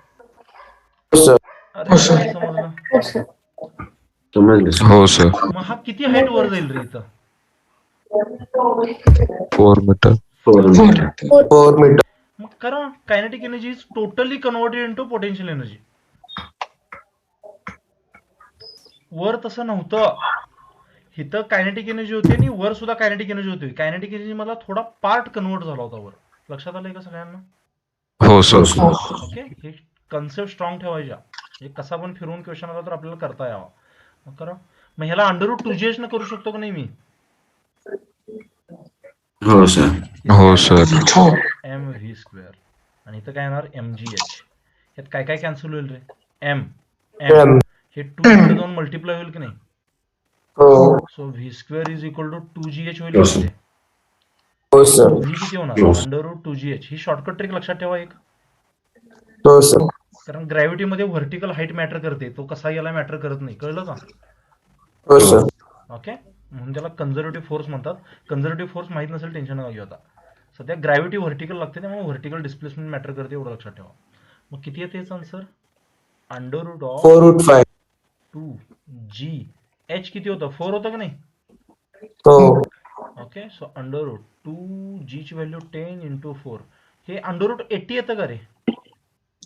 हो सर. अरे नाही समजलं. Yes, sir. समजलं सर. हो सर. मग हा किती हाईट वर जाईल रे इथं? 4 मीटर. 4 मीटर. 4 मीटर. मग कारण kinetic energy is totally converted into potential energy. वर तसं नव्हतं. इथं कायनेटिक एनर्जी होती आणि वर सुद्धा कायनेटिक एनर्जी होती. कायनेटिक एनर्जी मला थोडा पार्ट कन्वर्ट झाला होता वर. लक्षात आलंय का सगळ्यांना? हो सर. ओके, हे कन्सेप्ट स्ट्रॉंग ठेवायच्या. म्हणजे कसा पण फिरवून क्वेश्चन आला तर आपल्याला करता यावा. मग करा. मग ह्याला अंडर रूट 2gh न करू शकतो का नाही मी? हो सर. हो सर. एम व्ही स्क्वेअर आणि इथं काय येणार mgh. यात काय काय कॅन्सल होईल रे? M M. हे 2 इकडे जाऊन मल्टिप्लाय होईल की नाही? हो. So V square is equal to 2gh होईल हो, की सर. नाही? हो सर. व्ही किती होणार? हो. Under root 2gh. ही शॉर्टकट ट्रिक लक्षात ठेवा एक. हो सर. कारण ग्रॅव्हिटीमध्ये व्हर्टिकल हाईट मॅटर करते. तो कसा याला मॅटर करत नाही. कळलं का? हो सर. ओके, म्हणून त्याला कन्झर्वेटिव्ह फोर्स म्हणतात. कन्झर्वेटिव्ह फोर्स माहित नसेल टेन्शन नका घेऊ आता. सध्या ग्रॅव्हिटी व्हर्टिकल लागते त्यामुळे व्हर्टिकल डिस्प्लेसमेंट मॅटर करते एवढं लक्षात ठेवा. मग किती येते याचा answer? Under root of 4√5. 2g h किती होतं? 4 होतं का नाही? हो. Okay, so under route 2g ची व्हॅल्यू 10 इंटू 4. हे अंडर रूट 80 येतं का रे?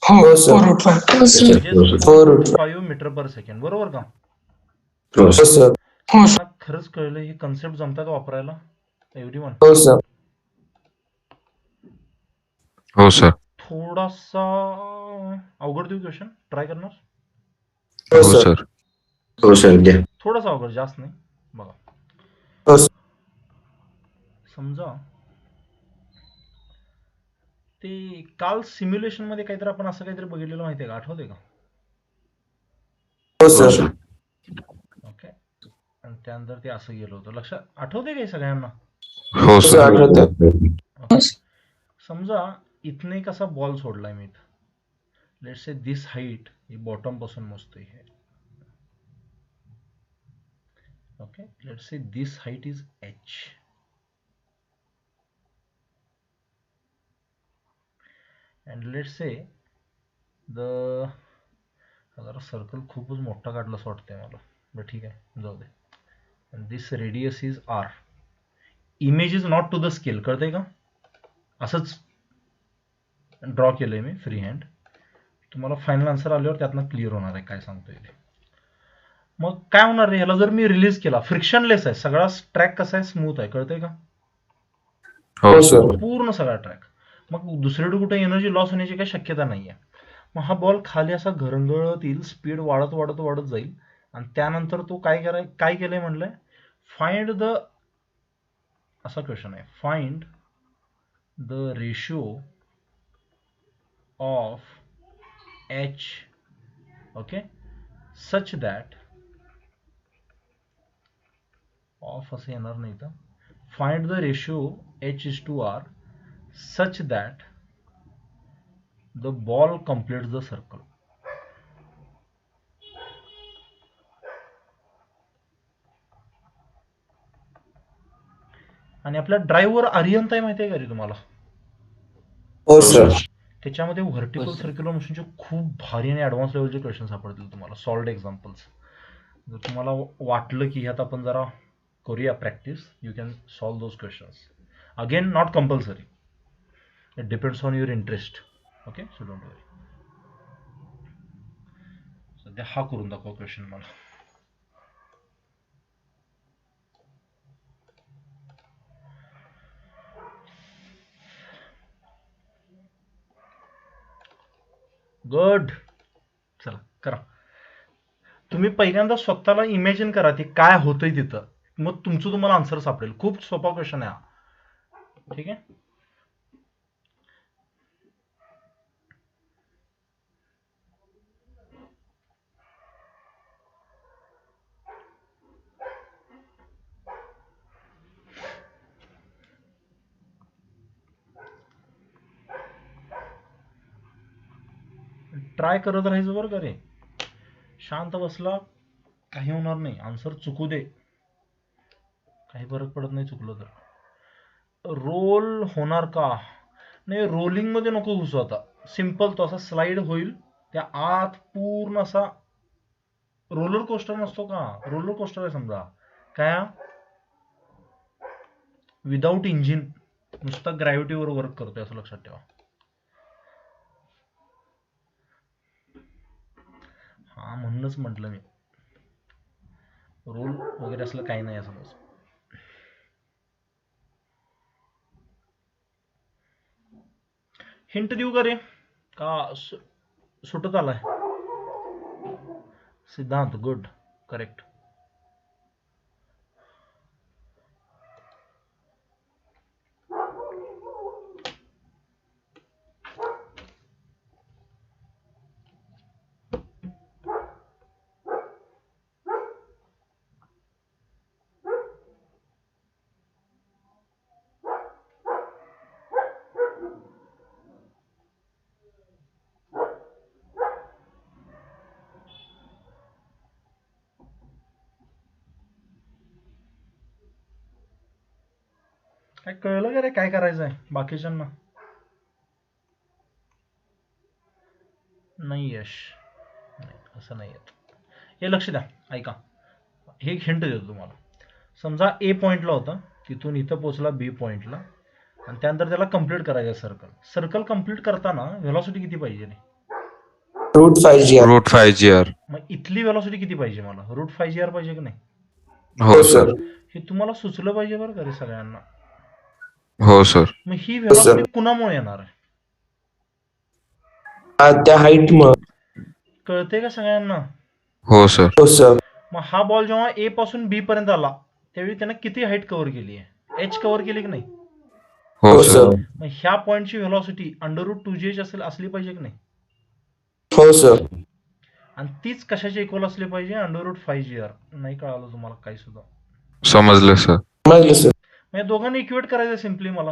हो सर. हो सर. म्हणजेच 4.5 मीटर पर सेकंड. बरोबर का? हो हो सर. सर. मला खरंच कळलं हे कन्सेप्ट जमतात वापरायला एव्हरीवन. हो सर. हो सर. थोडासा अवघड देऊ क्वेश्चन, ट्राय करणार? हो हो सर. सर. हो सर द्या. थोडासा अवघड, जास्त नाही. बघा, हो सर. समजा ते काल सिम्युलेशन मध्ये काहीतरी आपण असं काहीतरी बघितलेलं माहितीये का? आठवते का? हो हो सर. सर. ओके, आणि त्यानंतर ते असं गेलं होतं. लक्षात आठवते का हे सगळ्यांना? हो हो सर. सर. आठवतं. ओके, समजा इथनं एक असा बॉल सोडलाय मी इथं. Let's say this height he bottom पासून मोजतोय हे. Okay, let's say this height is h. And let's say the जरा सर्कल खूपच मोठा काढला असं वाटतंय मला. बरं ठीक आहे, जाऊ दे. And this radius is r. Image is not to the scale. कळतंय का? असंच ड्रॉ केलंय मी फ्री हँड. तुम्हाला फायनल आन्सर आल्यावर त्यातनं क्लिअर होणार आहे काय सांगतोय ते. मग काय होणार रे, ह्याला जर मी रिलीज केला, फ्रिक्शनलेस आहे सगळा ट्रॅक, कसा आहे? स्मूथ आहे. कळतंय का? हो हो सर. सर. पूर्ण सगळा ट्रॅक. मग दुसरीकडे कुठे एनर्जी लॉस होण्याची काही शक्यता नाही आहे. मग हा बॉल खाली असा घरंगळत येईल, स्पीड वाढत वाढत वाढत जाईल आणि त्यानंतर तो काय केलंय म्हणलंय? फाइंड द, असा क्वेश्चन आहे, find the ratio of h, okay, such that, of असं येणार नाही तर, find the ratio h is to r such that the ball completes the circle. आणि आपल्या ड्राईव्हवर आर्यंत आहे माहिती आहे का रे तुम्हाला? हो सर. त्याच्यामध्ये व्हर्टिकल सर्क्युलर मोशनचे खूप भारी आणि ॲडव्हान्स लेवलचे क्वेश्चन सापडतील तुम्हाला, सॉल्ड एक्झाम्पल्स. जर तुम्हाला वाटलं की ह्यात आपण जरा करूया practice, you can solve those questions. Again not compulsory, it depends on your interest. Okay, so don't worry. सध्या हा करून दाखवा क्वेश्चन मला. गुड, चला करा. तुम्ही पहिल्यांदा स्वतःला इमॅजिन करा ते काय होतंय तिथं, मग तुमचं तुम्हाला आन्सर सापडेल. खूप सोपा क्वेश्चन आहे हा. ठीक आहे, ट्राय करत राहायचं बरं का रे. शांत बसला काही होणार नाही. आन्सर चुकू दे, काही फरक पडत नाही चुकलं तर. रोल होणार का नाही, रोलिंग मध्ये नको घुसू आता. सिंपल तो असा स्लाइड होईल त्या आत पूर्ण असा रोलर कोस्टर नसतो का? रोलर कोस्टर आहे समजा, काय विदाउट इंजिन, नुसता ग्रॅव्हिटीवर वर्क करतोय असं लक्षात ठेवा. हा म्हणूनच म्हटलं मी रोल वगैरे असलं काही नाही समज. हिंट देऊ का रे, का सुटत आलाय? सिद्धांत, गुड, करेक्ट. काय कळलं का रे, काय करायचंय बाकीच्यांना? नाही यश, नाही असं नाही येत. हे लक्ष द्या, ऐका, हे एक हिंट देतो तुम्हाला. समजा ए पॉइंटला होता, तिथून इथं पोहोचला बी पॉइंटला, आणि त्यानंतर त्याला कंप्लीट करायचं सर्कल. सर्कल कंप्लीट करताना व्हेलॉसिटी किती पाहिजे रे? √5gr. Route 5gr. मग इथली व्हेलॉसिटी किती पाहिजे मला? √5gr पाहिजे की नाही? हो सर. हे तुम्हाला सुचलं पाहिजे बरं का रे सगळ्यांना. हो सर. मग ही व्हेलॉसिटी कुणामुळे येणार आहे? त्या हाईट मुळे. कळते का सगळ्यांना? हो सर. हो सर. मग हा बॉल जेव्हा ए पासून बी पर्यंत आला, त्यावेळी त्यानं किती हाईट कव्हर केली आहे? एच कव्हर केली की नाही? हो हो सर. सर. मग ह्या पॉइंटची व्हेलॉसिटी √2gh असेल, असली पाहिजे की नाही? हो सर. आणि तीच कशाची इक्वल असली पाहिजे? √5gr. नाही कळालं तुम्हाला काही सुद्धा? समजलं सर. समजलं सर. मग या दोघांनी इक्वेट करायचं सिम्पली मला.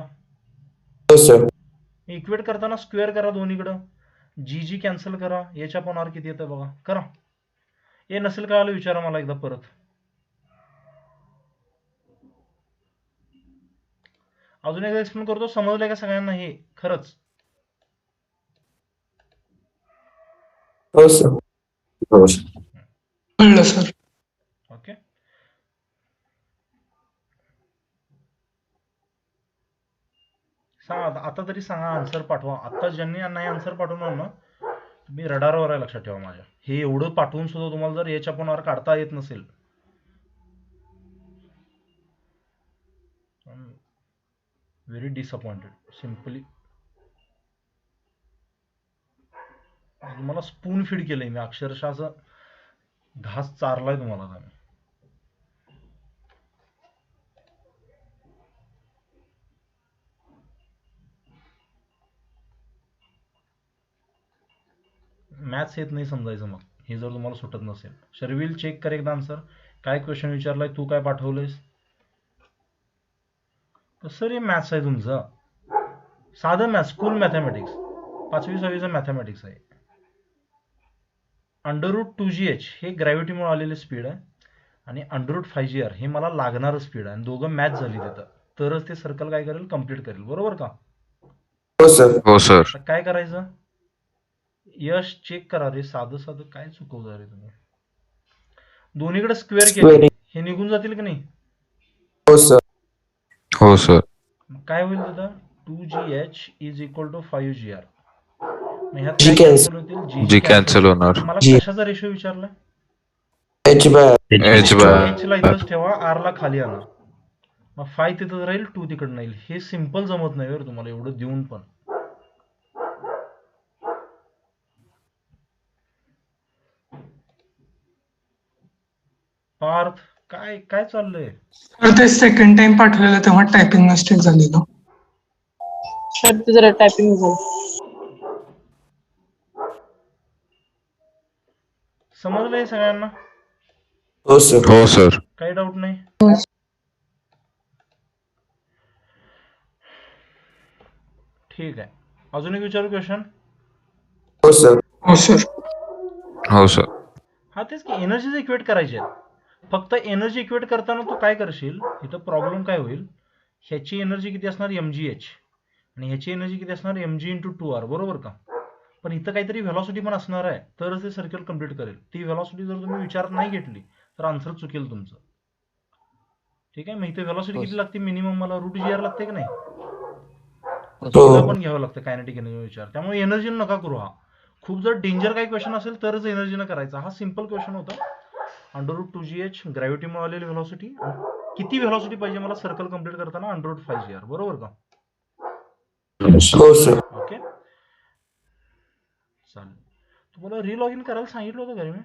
हो सर. इक्वेट करताना स्क्वेअर करा दोन्हीकडं, जी कॅन्सल करा, याच्या पण आर किती येतं बघा, करा. हे नसेल कळालं विचारा मला एकदा परत. अजून एकदा एक्सप्लेन करतो, समजलंय का सगळ्यांना हे खरंच? हो सर. हो सर. कळलं सर. ओके. सांगा आता तरी सांगा, आन्सर पाठवा. आता ज्यांनी नाही आन्सर पाठवणार ना, तुम्ही रडारवर आहे, लक्षात ठेवा माझ्या. हे एवढं पाठवून सुद्धा तुम्हाला जर याच्या पण आर काढता येत नसेल, व्हेरी डिसअपॉइंटेड सिम्पली. तुम्हाला स्पून फीड केलंय मी, अक्षरशः असं घास चारलाय तुम्हाला आता मी. मॅथ्स येत नाही समजायचं मग, हे जर तुम्हाला सुटत नसेल. शर्विल चेक कर एकदा आन्सर. काय क्वेश्चन विचारलाय तू, काय पाठवलंयस? कसं रे मॅथ्स आहे तुमचं? साधं मॅथ्स, स्कूल मॅथमॅटिक्स, 5वी 6वीचं मॅथमॅटिक्स आहे. √2gh हे ग्रॅव्हिटीमुळे आलेले स्पीड आहे, आणि √5gr हे मला लागणारं स्पीड आहे, आणि दोघं मॅच झाली तिथं, तरच ते सर्कल काय करेल, कम्प्लीट करेल. बरोबर का? हो सर. हो सर. आता काय करायचं? यश चेक करा रे, साधं साधं काय चुकवता रे तुम्ही? दोन्हीकडे स्क्वेअर केले, हे निघून जातील की नाही? हो सर. हो सर. काय होईल तिथं? 2gh is equal to 5gr. ह्यात G काय cancel. कॅन्सल होतील? जी कॅन्सल होणार. मला G. कशाचा रेशो विचारलाय? h/r. H by. h ला इथंच ठेवा, r ला खाली आणा. मग 5 तिथं राहील, 2 तिकडनं येईल. हे सिम्पल जमत नाही बरं तुम्हाला एवढं देऊन पण. पार्थ, काय काय चाललंय? तर ते सेकंड टाइम पाठवलेलं तेव्हा टायपिंग मिस्टेक झालेलं. सर ते जरा टायपिंग झालं. समजलंय सगळ्यांना? हो सर. हो सर. काही डाऊट नाही? ठीक आहे. अजून एक विचारू क्वेश्चन? हो सर. हो सर. हो सर. हा तेच की, एनर्जीज इक्वेट करायचे आहेत. फक्त एनर्जी इक्वेट करताना तू काय करशील, इथं प्रॉब्लेम काय होईल, ह्याची एनर्जी किती असणार? mgh, आणि ह्याची एनर्जी किती असणार? mg × 2r. बरोबर का? पण इथं काहीतरी व्हेलॉसिटी पण असणार आहे तरच ते सर्कल कम्प्लीट करेल. ती व्हेलॉसिटी जर तुम्ही विचारात नाही घेतली तर आन्सर चुकेल तुमचं. ठीक आहे. मग इथे व्हेलॉसिटी किती लागते मिनिमम? मला रूट जी आर लागते की नाही? तिला पण घ्यावं लागतं कायनेटिक एनर्जी विचार. त्यामुळे एनर्जी नका करू. हा खूप जर डेंजर काही क्वेश्चन असेल तरच एनर्जीनं करायचा. हा सिम्पल क्वेश्चन होता. √2gh ग्रॅव्हिटीमुळे आलेली व्हेलॉसिटी. किती व्हेलॉसिटी पाहिजे मला सर्कल कम्प्लीट करताना? √5gr. बरोबर का? हो सर. ओके चालेल. तुम्हाला रिलॉग इन करायला सांगितलं होतं का रे मी?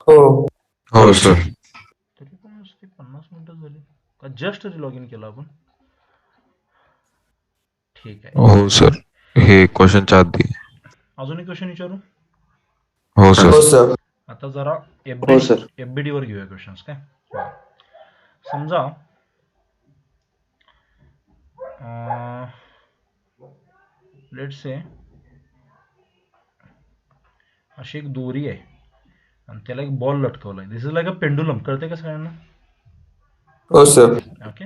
हो. हो सर. तरी पण नुसती 50 मिनिटं झाली का? जस्ट रिलॉग इन केलं आपण? ठीक आहे. हो सर. हे क्वेश्चनच्या आधी. अजून एक क्वेश्चन विचारू? हो हो सर. सर. आता जरा हो सर. एफबीडी वर घेऊया क्वेश्चन्स. काय समजा लेट्स से अशी एक दोरी आहे आणि त्याला एक बॉल लटकवलाय. This is like a pendulum. कळते का सगळ्यांना? हो सर. ओके.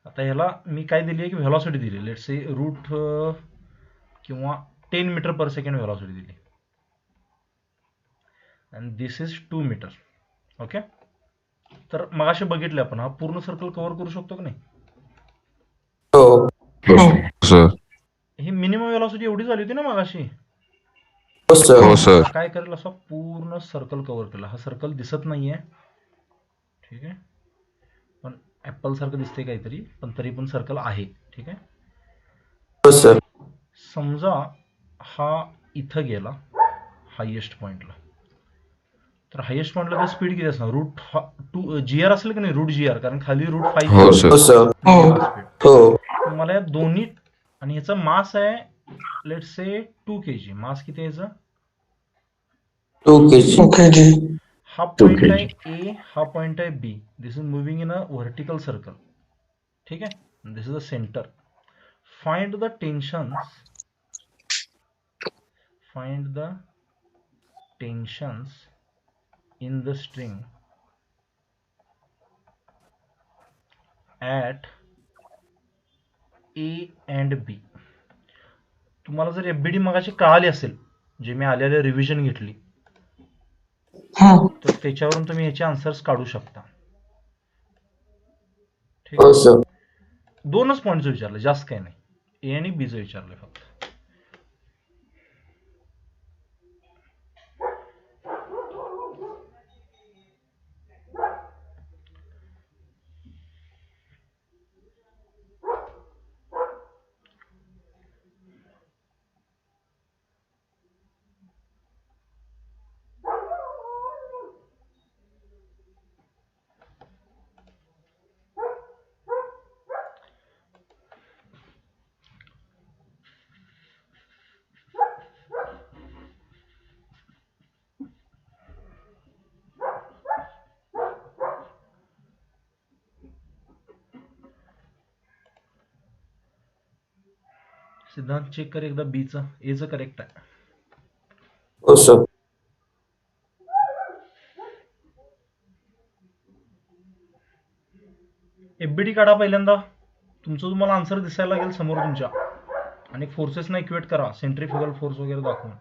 आता ह्याला मी काय दिली आहे की व्हेलॉसिटी दिली. लेट्स से रूट किंवा 10 मीटर पर सेकंड व्हेलॉसिटी दिली आणि दिस इज 2 मीटर. ओके. तर मगाशी बघितले आपण हा पूर्ण सर्कल कव्हर करू शकतो की नाही? हो. हो. सर. ही मिनिमम व्हेलॉसिटी एवढी झाली होती ना मगाशी? हो सर. हो सर. आता काय करेल? असा पूर्ण सर्कल कव्हर केला. हा सर्कल दिसत नाहीये. ठीक आहे. पण ऍपल सारखं दिसते काहीतरी, पण तरी पण सर्कल आहे. ठीक आहे. हो सर. समजा हा इथं गेला हायेस्ट पॉइंटला. तर हायेस्ट पॉइंटला तर स्पीड किती असणार? √2gr असेल की नाही? √gr. कारण खाली √5 हो हो सर. सर. स्पीड. हो. मला या दोन्ही आणि ह्याचा मास आहे लेट्स से 2 kg. मास किती आहे याचा? 2 kg. ओके जी. हा पॉइंट आहे ए, हा पॉइंट आहे B. This is moving in a vertical circle. ठीक आहे. This is a centre. Find the tensions in the string at A and B. तुम्हाला जर एफबीडी मगाशी कळाली असेल, जे मी आलेले रिव्हिजन घेतली, हा. तर त्याच्यावरून तुम्ही ह्याचे आन्सर्स काढू शकता. ठीक हो आहे. सर. दोनच पॉईंटचं विचारलं, जास्त काही नाही. ए आणि बीचं विचारलंय फक्त. सिद्धांत चेक कर एकदा बीचं. एचं करेक्ट आहे. हो सर. एफबीडी काढा पहिल्यांदा. तुमचं तुम्हाला आन्सर दिसायला लागेल समोर तुमच्या. आणि फोर्सेसना इक्वेट करा, सेंट्रीफ्युगल फोर्स वगैरे दाखवून.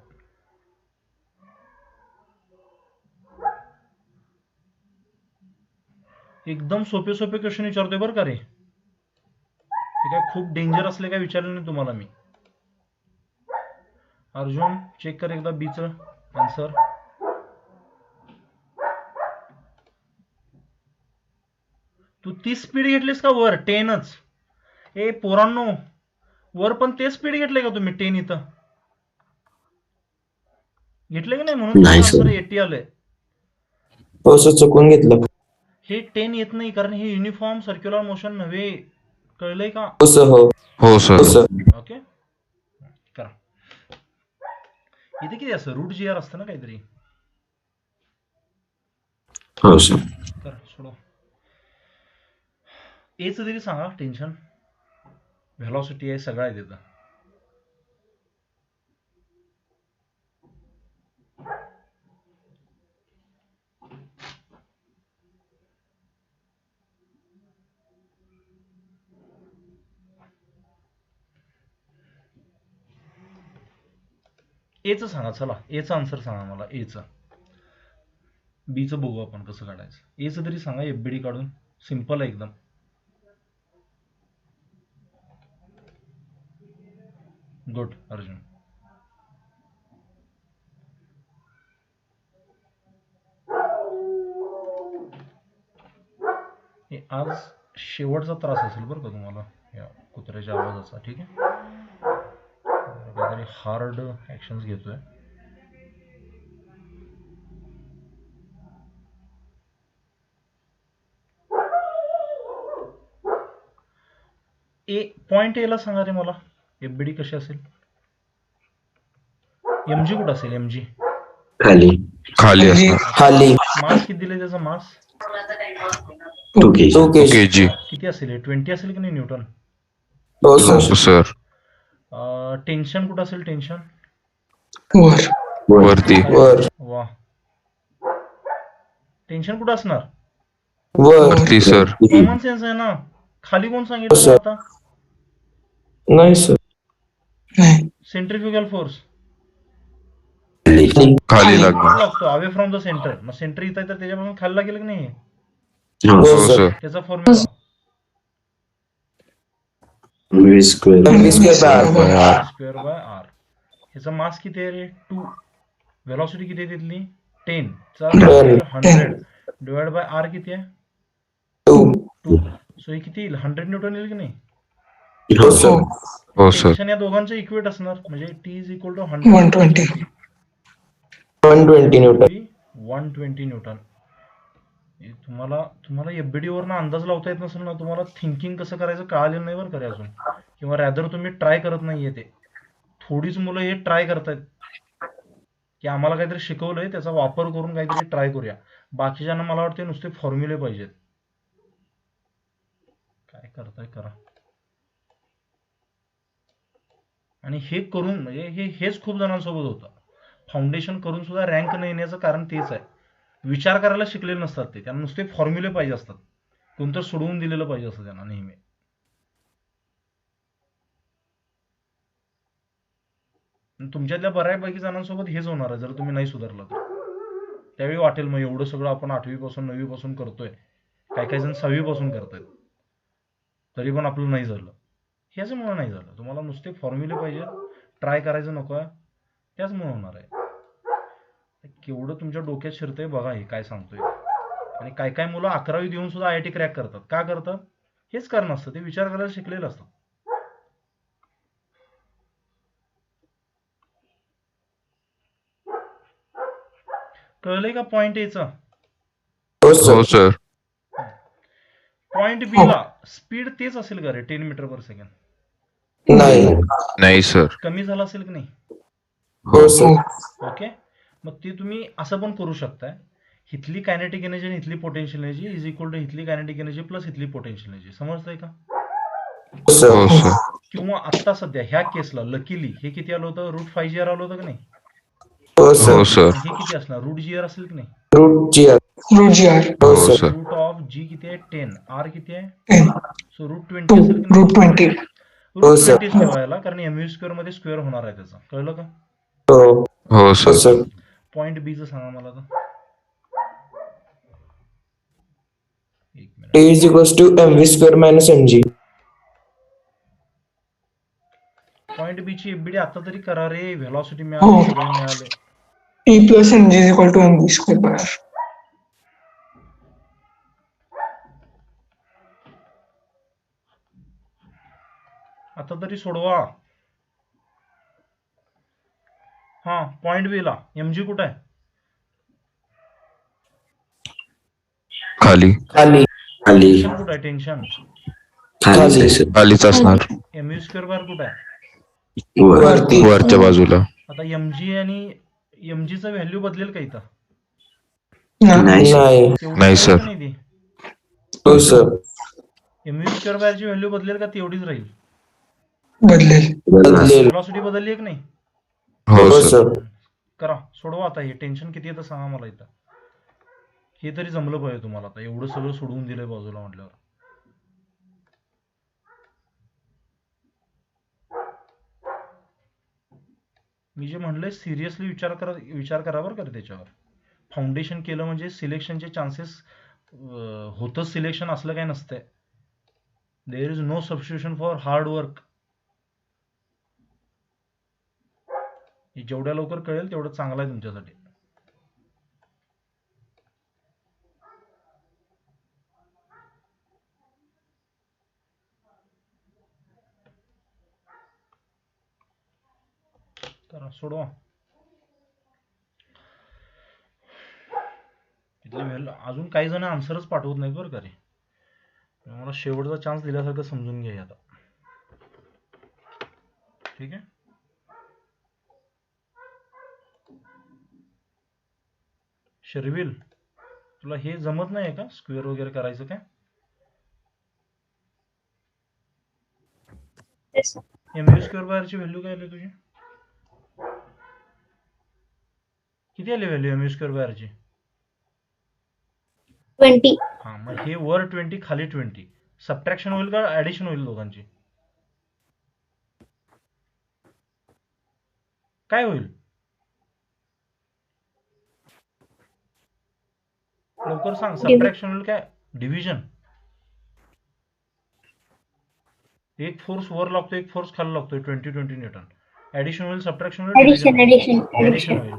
एकदम सोपे सोपे क्वेश्चन विचारतोय बरं का रे. हे काय खूप डेंजर असले काय विचारले नाही तुम्हाला मी. अर्जुन चेक कर एकदा बीचं आन्सर. तू 30 स्पीड घेतलीस का वर? 10च. ए पोरांनो, वर पण ते स्पीड घेतले का तुम्ही? 10 इथं घेतले की नाही? म्हणून नाही आन्सर सर. 80 आलंय. हो सर, चुकून घेतलं. हे 10 येत नाही कारण हे युनिफॉर्म सर्क्युलर मोशन नव्हे. कळलंय का? हो सर. हो. हो हो सर. सर. ओके करा. इथे किती असतं? √gr असतं ना काहीतरी. हो सर. करा सोडवा. एचं तरी सांगा टेन्शन. व्हेलॉसिटी आहे, सगळं आहे तिथं. एचं सांगा, चला एचा आन्सर सांगा मला. एचं. बीचं बघू आपण कसं काढायचं. एचं तरी सांगा एफबीडी काढून. सिंपल आहे एकदम. गुड अर्जुन. हे आज शेवटचा त्रास असेल बरं का तुम्हाला या कुत्र्याच्या आवाजाचा. ठीक आहे, काहीतरी हार्ड ऍक्शन्स घेतोय. पॉइंट एला सांगा रे मला, एफबीडी कशी असेल. एमजी कुठं असेल. एमजी खाली खाली असणार. खाली मास किती दिले त्याचा. मास 2 kg. 2 kg. केजी. किती असेल. 20 असेल की नाही न्यूटन. हो हो सर. सर. टेन्शन कुठं असेल. टेन्शन वर. वरती. वर. वा. टेन्शन कुठं असणार. वर. वरती सर. कॉमन सेन्स आहे ना. खाली कोण सांगितलं सर. आता. नाही सर. नाही. सेंट्रिफ्युगल फोर्स खाली लागणार. लागतो अवे फ्रॉम द सेंटर. मग सेंटर इथं आहे तर त्याच्यापासून खाली लागेल की नाही. हो हो हो सर. सर. त्याचा formula V square. MV square by R. By R. Square by R. ह्याचा मास किती आहे रे. 2. व्हेलॉसिटी किती आहे तिथली 10 चा 100 डिवाइड बाय आर किती आहे 2. 2. सो हे किती येईल 100 न्यूटन येईल की नाही. हो सर. हो सर. टेन्शन या दोघांचं इक्वेट असणार म्हणजे T is equal to 100 120. 120 newton. 120 newton. तुम्हाला एफबीडी वरनं अंदाज लावता येत नसेल ना. तुम्हाला थिंकिंग कसं करायचं कळालेलं नाही बरं का रे अजून. किंवा रॅदर तुम्ही ट्राय करत नाहीये. ते थोडीच मुलं हे ट्राय करतायत की आम्हाला काहीतरी शिकवलंय त्याचा वापर करून काहीतरी ट्राय करूया. बाकीच्यांना मला वाटते नुसते फॉर्म्युले पाहिजेत. काय करताय करा. आणि हे करून म्हणजे हेच खूप जणांसोबत होतं. फाउंडेशन करून सुद्धा रँक न येण्याचं कारण तेच आहे. विचार करायला शिकलेले नसतात ते. त्यांना नुसते फॉर्म्युले पाहिजे असतात. कोणतं सोडवून दिलेलं पाहिजे असतं त्यांना नेहमी. तुमच्यातल्या बऱ्यापैकी जणांसोबत हेच होणार आहे जर तुम्ही नाही सुधारला तर. त्यावेळी वाटेल मग एवढं सगळं आपण 8वी पासून 9वी पासून करतोय. काही काही जण 6वी पासून करतायत तरी पण आपलं नाही झालं. ह्याच्यामुळे नाही झालं. तुम्हाला नुसते फॉर्म्युले पाहिजे. ट्राय करायचं नको आहे. त्याचमुळे होणार आहे. केवढं तुमच्या डोक्यात शिरतंय बघा हे काय सांगतोय. आणि काय काय मुलं 11वी देऊन सुद्धा IIT क्रॅक करतात. का करतात. हेच कारण असतं. ते विचार करायला शिकलेलं असतं. कळलंय का पॉइंट एचा. हो हो सर. सर. पॉइंट बी ला स्पीड तेच असेल का रे 10 मीटर पर सेकंड. नाही. नाही सर. कमी झालं असेल की नाही. हो सर. ओके. मग ते तुम्ही असं पण करू शकताय. इथली कायनेटिक एनर्जी आणि इथली potential energy is equal to इथली कायनेटिक एनर्जी प्लस इथली पोटेन्शियल एनर्जी. समजतंय का. हो सर. हो सर. किंवा आत्ता सध्या ह्या केसला लकीली हे किती आलं होतं √5 GR आलं होतं की नाही. हो हो सर. सर. हे किती असणार √GR असेल की नाही. Route G R. Root G R. हो हो सर. सर. रूट ऑफ जी किती आहे 10. आर किती आहे 10. सो √20 असेल की नाही. रूट 20. हो, सर. √20 ठेवायला कारण MV स्क्वेअर मध्ये स्क्वेअर होणार आहे त्याचा. कळलं का. हो. हो हो सर. सर. पॉइंट बी चं सांगा मला आता. एक T मिनिट. is equals to mv square minus mg. Point B ची एफबीडी आता तरी करा रे. व्हेलॉसिटी हो. मिळाली सगळे मिळाले. E plus mg is equal to mv square by r. आता तरी सोडवा. हा पॉइंट बी ला MG कुठं आहे. खाली. खाली. खाली. टेन्शन कुठं आहे. टेन्शन खालीच आहे सर. खालीच असणार. MV स्क्वेअर बार कुठं आहे. वर. वरती. वरच्या बाजूला. आता MG आणि MG चा व्हॅल्यू बदलेल का इथं. नाही सर. नाही. तेवढी नाही, राहील सर. का नाही ती. हो सर. MV स्क्वेअर बार ची व्हॅल्यू बदलेल का तेवढीच राहील. बदलेल. बदलेल. व्हेलॉसिटी बदलली आहे की नाही. हो हो सर. सर. करा सोडवा आता. हे टेन्शन किती येतं सांगा मला इथं. हे तरी जमलं पाहिजे तुम्हाला. आता एवढं सगळं सोडवून दिलंय बाजूला म्हटल्यावर. मी जे म्हणलंय सिरियसली विचार करा बरं का रे त्याच्यावर. फाउंडेशन केलं म्हणजे सिलेक्शनचे चान्सेस होतच सिलेक्शन असलं काय नसतंय. There is no substitution for hard work. हे जेवढ्या लवकर कळेल तेवढं चांगलं आहे तुमच्यासाठी. करा सोडवा. इथले अजून काही जण आन्सरच पाठवत नाहीत बरं का रे. मला शेवटचा चान्स दिल्यासारखं समजून घ्या आता. ठीक आहे. शर्विल, तुला हे जमत नाही का स्क्वेअर वगैरे करायचं काय? Yes, sir. एमयू स्क्वेअर बाहेरची व्हॅल्यू काय आली तुझी? किती आली व्हॅल्यू एमयू स्क्वेअर बाहेरची? 20. हा, मग हे वर 20 खाली 20. सबट्रॅक्शन होईल का ऍडिशन होईल दोघांची? काय होईल? लवकर सांग. सबट्रॅक्शन होईल काय डिव्हिजन? एक फोर्स वर लागतो, एक फोर्स खाली लागतोय 20 न्यूटन. ऍडिशन होईल, सबट्रॅक्शन होईल, Addition, addition, ऍडिशन addition. होईल.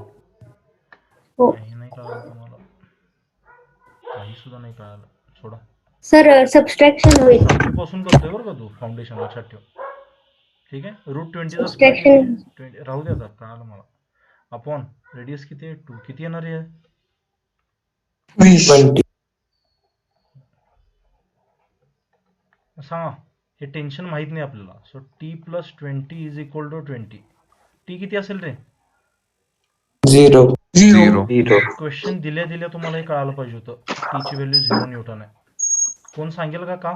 हो. काही नाही कळालं तुम्हाला, काही सुद्धा नाही कळालं. सोडा. सर सबस्ट्रॅक्शन होईल. पासून करतोय बरं का तू फाउंडेशन, लक्षात ठेव. ठीक आहे. रूट 20चा स्क्वेअर Subtraction. किती? राहू दे आता, कळालं मला. अपॉन रेडियस किती आहे? 2. किती येणार आहे? 20. 20. सांगा. हे टेन्शन माहित नाही आपल्याला. So T plus 20 is equal to 20. T किती असेल रे? 0. 0. 0. क्वेश्चन दिल्या दिल्या तुम्हाला हे कळायला पाहिजे होतं. टीची व्हॅल्यू 0 न्यूटन आहे. कोण सांगेल का?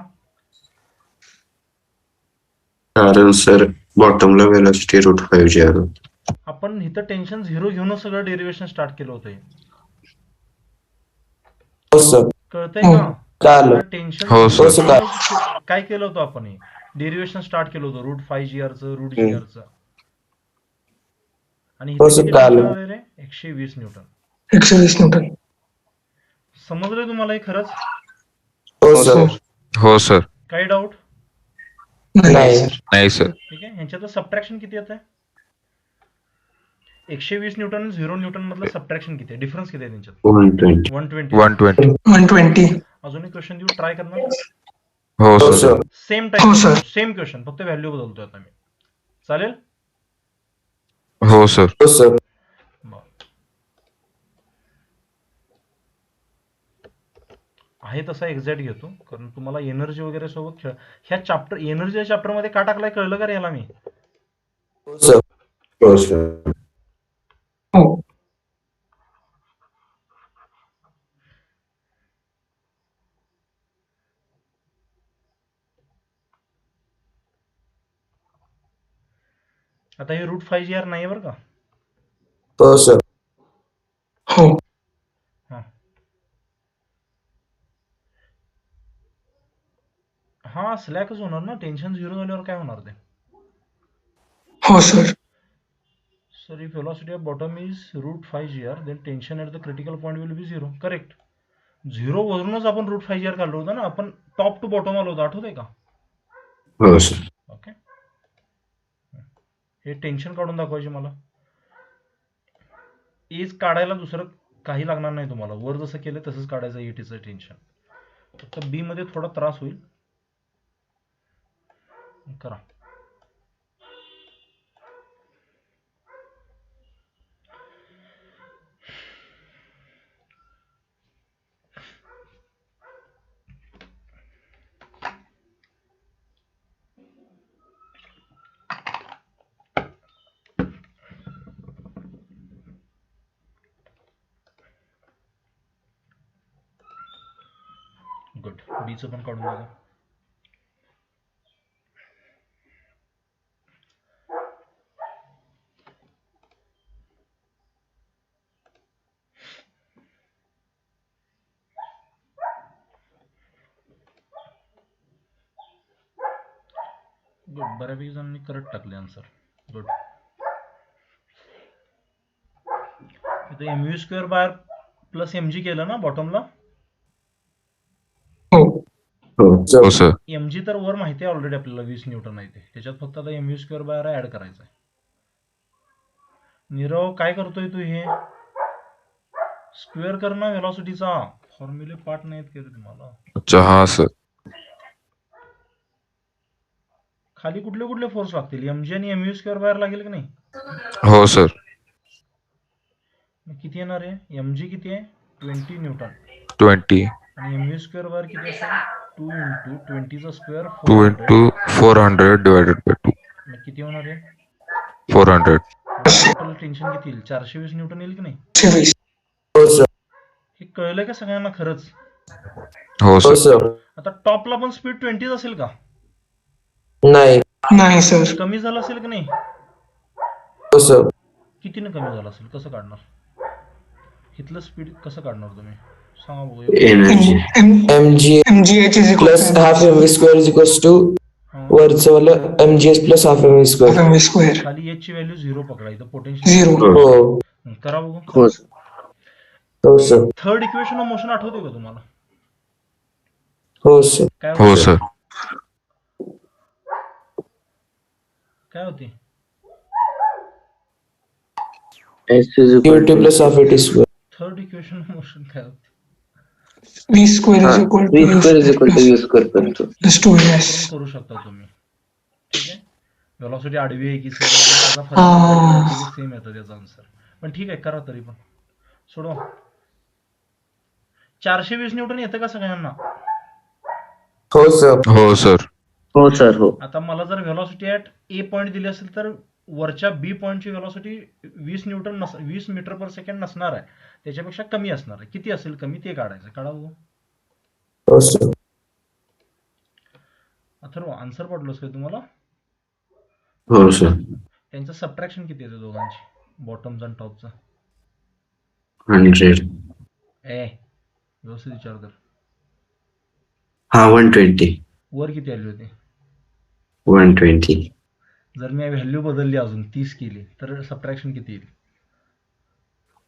कारण सर बॉटमला वेलोसिटी √5 आपण इथं टेन्शन 0 घेऊनच सगळं डेरिव्हेशन स्टार्ट केलं होतं. हो सर. कळतंय का? कळालं. टेन्शन हो, सर. काय केलं होतं आपण? डेरिव्हेशन स्टार्ट केलं होतं √5gr रूट gr. आणि हो इथे सर, किती कळालं. टेन्शन आले रे? 120 न्यूटन. 120 न्यूटन. समजलंय तुम्हाला हे खरंच? हो सर. हो सर. काही डाऊट? नाही. नाही सर. ठीक आहे. ह्यांच्यातलं सबट्रॅक्शन किती येत आहे? 120 न्यूटन 0 न्यूटन मधलं सबट्रॅक्शन किती आहे? डिफरन्स किती आहे त्यांच्यात? 120. 120. 120. 120. अजून एक क्वेश्चन देऊ, ट्राय करणार? हो हो सर. सर. सेम हो, टाईप, सर. सेम क्वेश्चन, फक्त व्हॅल्यू बदलतोय आता मी. चालेल? हो सर. हो सर. बरं. आहे तसा एक्झॅक्ट घेतो, कारण तुम्हाला एनर्जी वगैरे सोबत खेळ. ह्या चॅप्टर, एनर्जी चॅप्टर मध्ये का टाकलाय कळलं का रे याला मी? हो सर. हो सर. हो. आता हे √5gr नाही बरं का? हो सर. हो. हा हा, स्लॅकच होणार ना. टेन्शन 0 झाल्यावर काय होणार ते? हो sir. Sir, if velocity of bottom is √5gr, then tension at the critical point will be 0. Correct. 0 वरूनच आपण √5gr काढलो होतं ना. आपण टॉप टू बॉटम आलो होतो, आठवतंय का? हो सर. ओके. हे टेन्शन काढून दाखवायचे मला. एज काढायला दुसरं काही लागणार नाही तुम्हाला. वर जसं केलं तसंच काढायचं एटीचं टेन्शन. फक्त बी मध्ये थोडा त्रास होईल. करा. गुड. बीचं पण काढून बघा. गुड. बऱ्यापैकी जणांनी करेक्ट टाकले आन्सर. गुड. इथं एमयू स्क्वेअर बार प्लस एमजी केलं ना बॉटमला. हो हो हो सर एमजी तर वर माहिती आहे ऑलरेडी आपल्याला 20 न्यूटन आहे ते. त्याच्यात फक्त आता एमयू स्क्वेअर बार ऍड करायचा आहे. नीरव काय करतोय तू हे? स्क्वेअर कर ना व्हेलॉसिटीचा. फॉर्म्युले पाठ नाहीत केले तुम्हाला. अच्छा हा सर खाली कुठले कुठले फोर्स लागतील? एमजी आणि एमयू स्क्वेअर बार लागेल की नाही? हो सर मग किती येणार आहे? एमजी किती आहे? 20 न्यूटन 20 आणि एमयू स्क्वेअर बार किती असेल? 2 into 20चा square 2 400. into 400 divided by 2 मग किती होणार आहे? 400 टोटल टेन्शन किती येईल? 420 न्यूटन येईल की नाही? 120. हो सर. हे कळलंय का सगळ्यांना खरंच? हो हो सर सर. आता टॉपला पण स्पीड 20 असेल का? नाही. नाही सर. कमी झालं असेल की नाही? हो सर. कितीने कमी झालं असेल? कसं काढणार? इथलं स्पीड कसं काढणार तुम्ही? सांगा बघू. Energy mgh MGH plus half mv square is equals to हा. वरचं वालं mgs plus half mv square. MV square खाली एच ची व्हॅल्यू 0 पकडा. इथं पोटेन्शियल 0. हो. करा बघू. हो सर हो sir. Third equation of motion आठवते का तुम्हाला? हो सर. काय हो होती? सर काय होती? qt plus half at square. Third equation of motion काय होती? V square is equal two plus 2s. करू शकता तुम्ही. ठीक आहे. व्हेलॉसिटी आडवी आहे की सर त्याचा हा. फरक सेम येतो त्याचा आन्सर. पण ठीक आहे करा तरी पण. सोडवा. 420 न्यूटन येतं का सगळ्यांना? हो सर. हो सर हो सर हो आता मला जर व्हेलॉसिटी ऍट ए पॉईंट दिली असेल तर वरच्या बी पॉईंटची व्हेलॉसिटी 20 मीटर पर सेकंड नसणार आहे. त्याच्यापेक्षा कमी असणार आहे. किती असेल कमी ते काढायचं. काढा बघू. हो सर. अथर्व आन्सर पडलोस काय तुम्हाला? हो सर त्यांचं सबट्रॅक्शन किती येतं दोघांची? बॉटमचा आणि टॉपचा? 100 व्यवस्थित विचार कर. हा 120 वर किती आली होती? 120 जर मी व्हॅल्यू बदलली अजून 30 केली तर सबट्रॅक्शन किती येईल?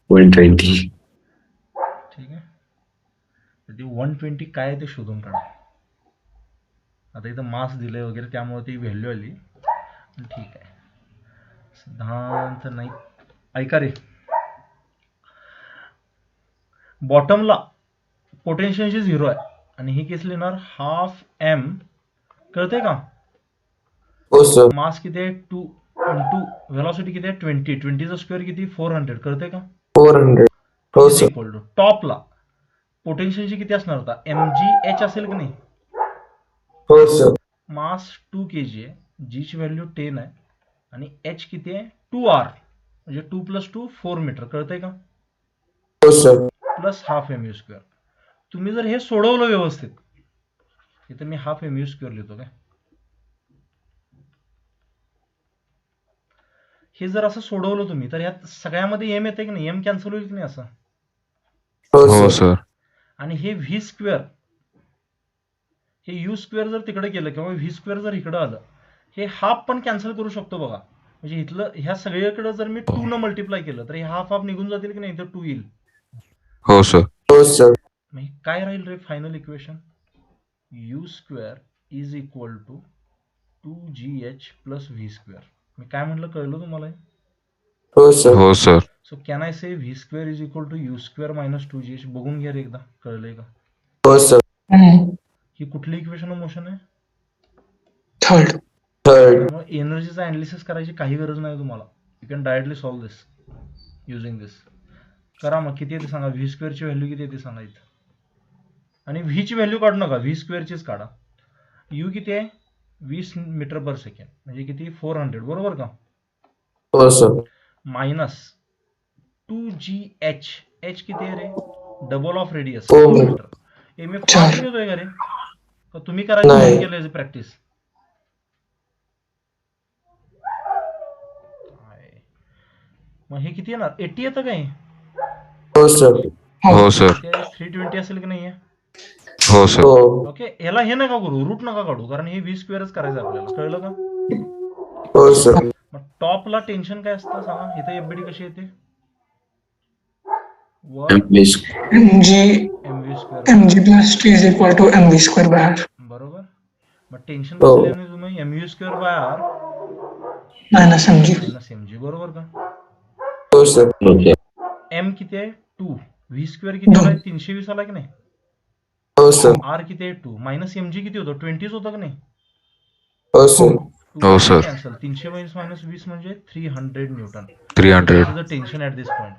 120 ठीक आहे. तर ते 120 काय आहे ते शोधून काढा. आता इथं मास दिलंय वगैरे त्यामुळे ती व्हॅल्यू आली. पण ठीक आहे. सिद्धांत नाही. ऐका रे. बॉटमला पोटेन्शियल 0 आहे आणि ही केस लिहिणार हाफ एम. कळतंय का? हो सर. मास किती आहे? 2 इंटू व्हेलॉसिटी किती आहे? 20चा स्क्वेअर किती? 400. कळतंय का? 400. हो सर. इक्वल टू टॉपला पोटेन्शियलची किती असणार होता? mgh असेल की नाही? हो सर. मास 2 kg आहे. g ची व्हॅल्यू 10 आहे आणि h किती आहे? 2r म्हणजे 2 + 2 4 मीटर. कळतंय का? हो sir. Plus half MU square. तुम्ही जर हे सोडवलं व्यवस्थित इथं मी हाफ एमयू स्क्वेअर लिहितो काय. हे जर असं सोडवलं तुम्ही तर यात सगळ्यामध्ये एम येते की नाही? एम कॅन्सल होईल की नाही असं? हो हो सर. सर आणि हे व्ही स्क्वेअर हे यू स्क्वेअर जर तिकडे केलं किंवा व्ही स्क्वेअर जर इकडे आलं हे हाफ पण कॅन्सल करू शकतो बघा. म्हणजे इथलं ह्या सगळ्याकडे जर मी 2 न मल्टिप्लाय केलं तर हे हाफ हाफ निघून जातील की नाही? इथं 2 येईल. हो सर हो सर. मग काय राहील रे final equation? U square is equal to 2gh plus V square. मी काय म्हटलं कळलं तुम्हाला? हो सर. हो sir so can I say V square is equal to U square minus 2gh? बघून घ्या रे एकदा. कळलंय का? हो सर. ही कुठली इक्वेशन ऑफ मोशन आहे? थर्ड. थर्ड. त्यामुळे एनर्जीचा अनालिसिस करायची काही गरज नाही तुम्हाला. You can directly solve this using this. करा मग. किती येते सांगा? व्ही स्क्वेअरची व्हॅल्यू किती येते सांगा इथं. आणि व्ही ची व्हॅल्यू काढू नका. व्ही स्क्वेअरचीच काढा. यू किती आहे? 20 मीटर पर सेकंड म्हणजे किती? 400. बरोबर का? हो सर. Minus 2gh. h किती आहे रे? डबल ऑफ रेडियस हो. मीटर. हे मी चार. फास्ट घेतोय का रे? का तुम्ही करायची नाही. म्हणून केलं याची प्रॅक्टिस? मग हे किती येणार? 80 येतं काय? हो सर. हो सर 320 असेल की नाही? हो सर हो. ओके. याला हे नका करू, रूट नका काढू, कारण हे व्ही स्क्वेअरच करायचं आपल्याला. कळलं का? हो सर. मग टॉपला टेन्शन काय असतं सांगा? इथे एफबीडी कशी येते? वर MV mg mv square mg plus t is equal to mv square by r बरोबर. मग टेन्शन हो. कसं लिहिलं तुम्ही mu square by R minus mg. Minus mg बरोबर का. हो सर. ओके. m किती आहे 2, v स्क्वेअर किती दोन. आलाय 320 आला की नाही, हो सर. r किती आहे 2 मायनस mg किती होतं 20 होतं का नाही. हो सर. हो, sir. कॅन्सल 320 मायनस 20 म्हणजे 300 Newton. 300. Tension at this point.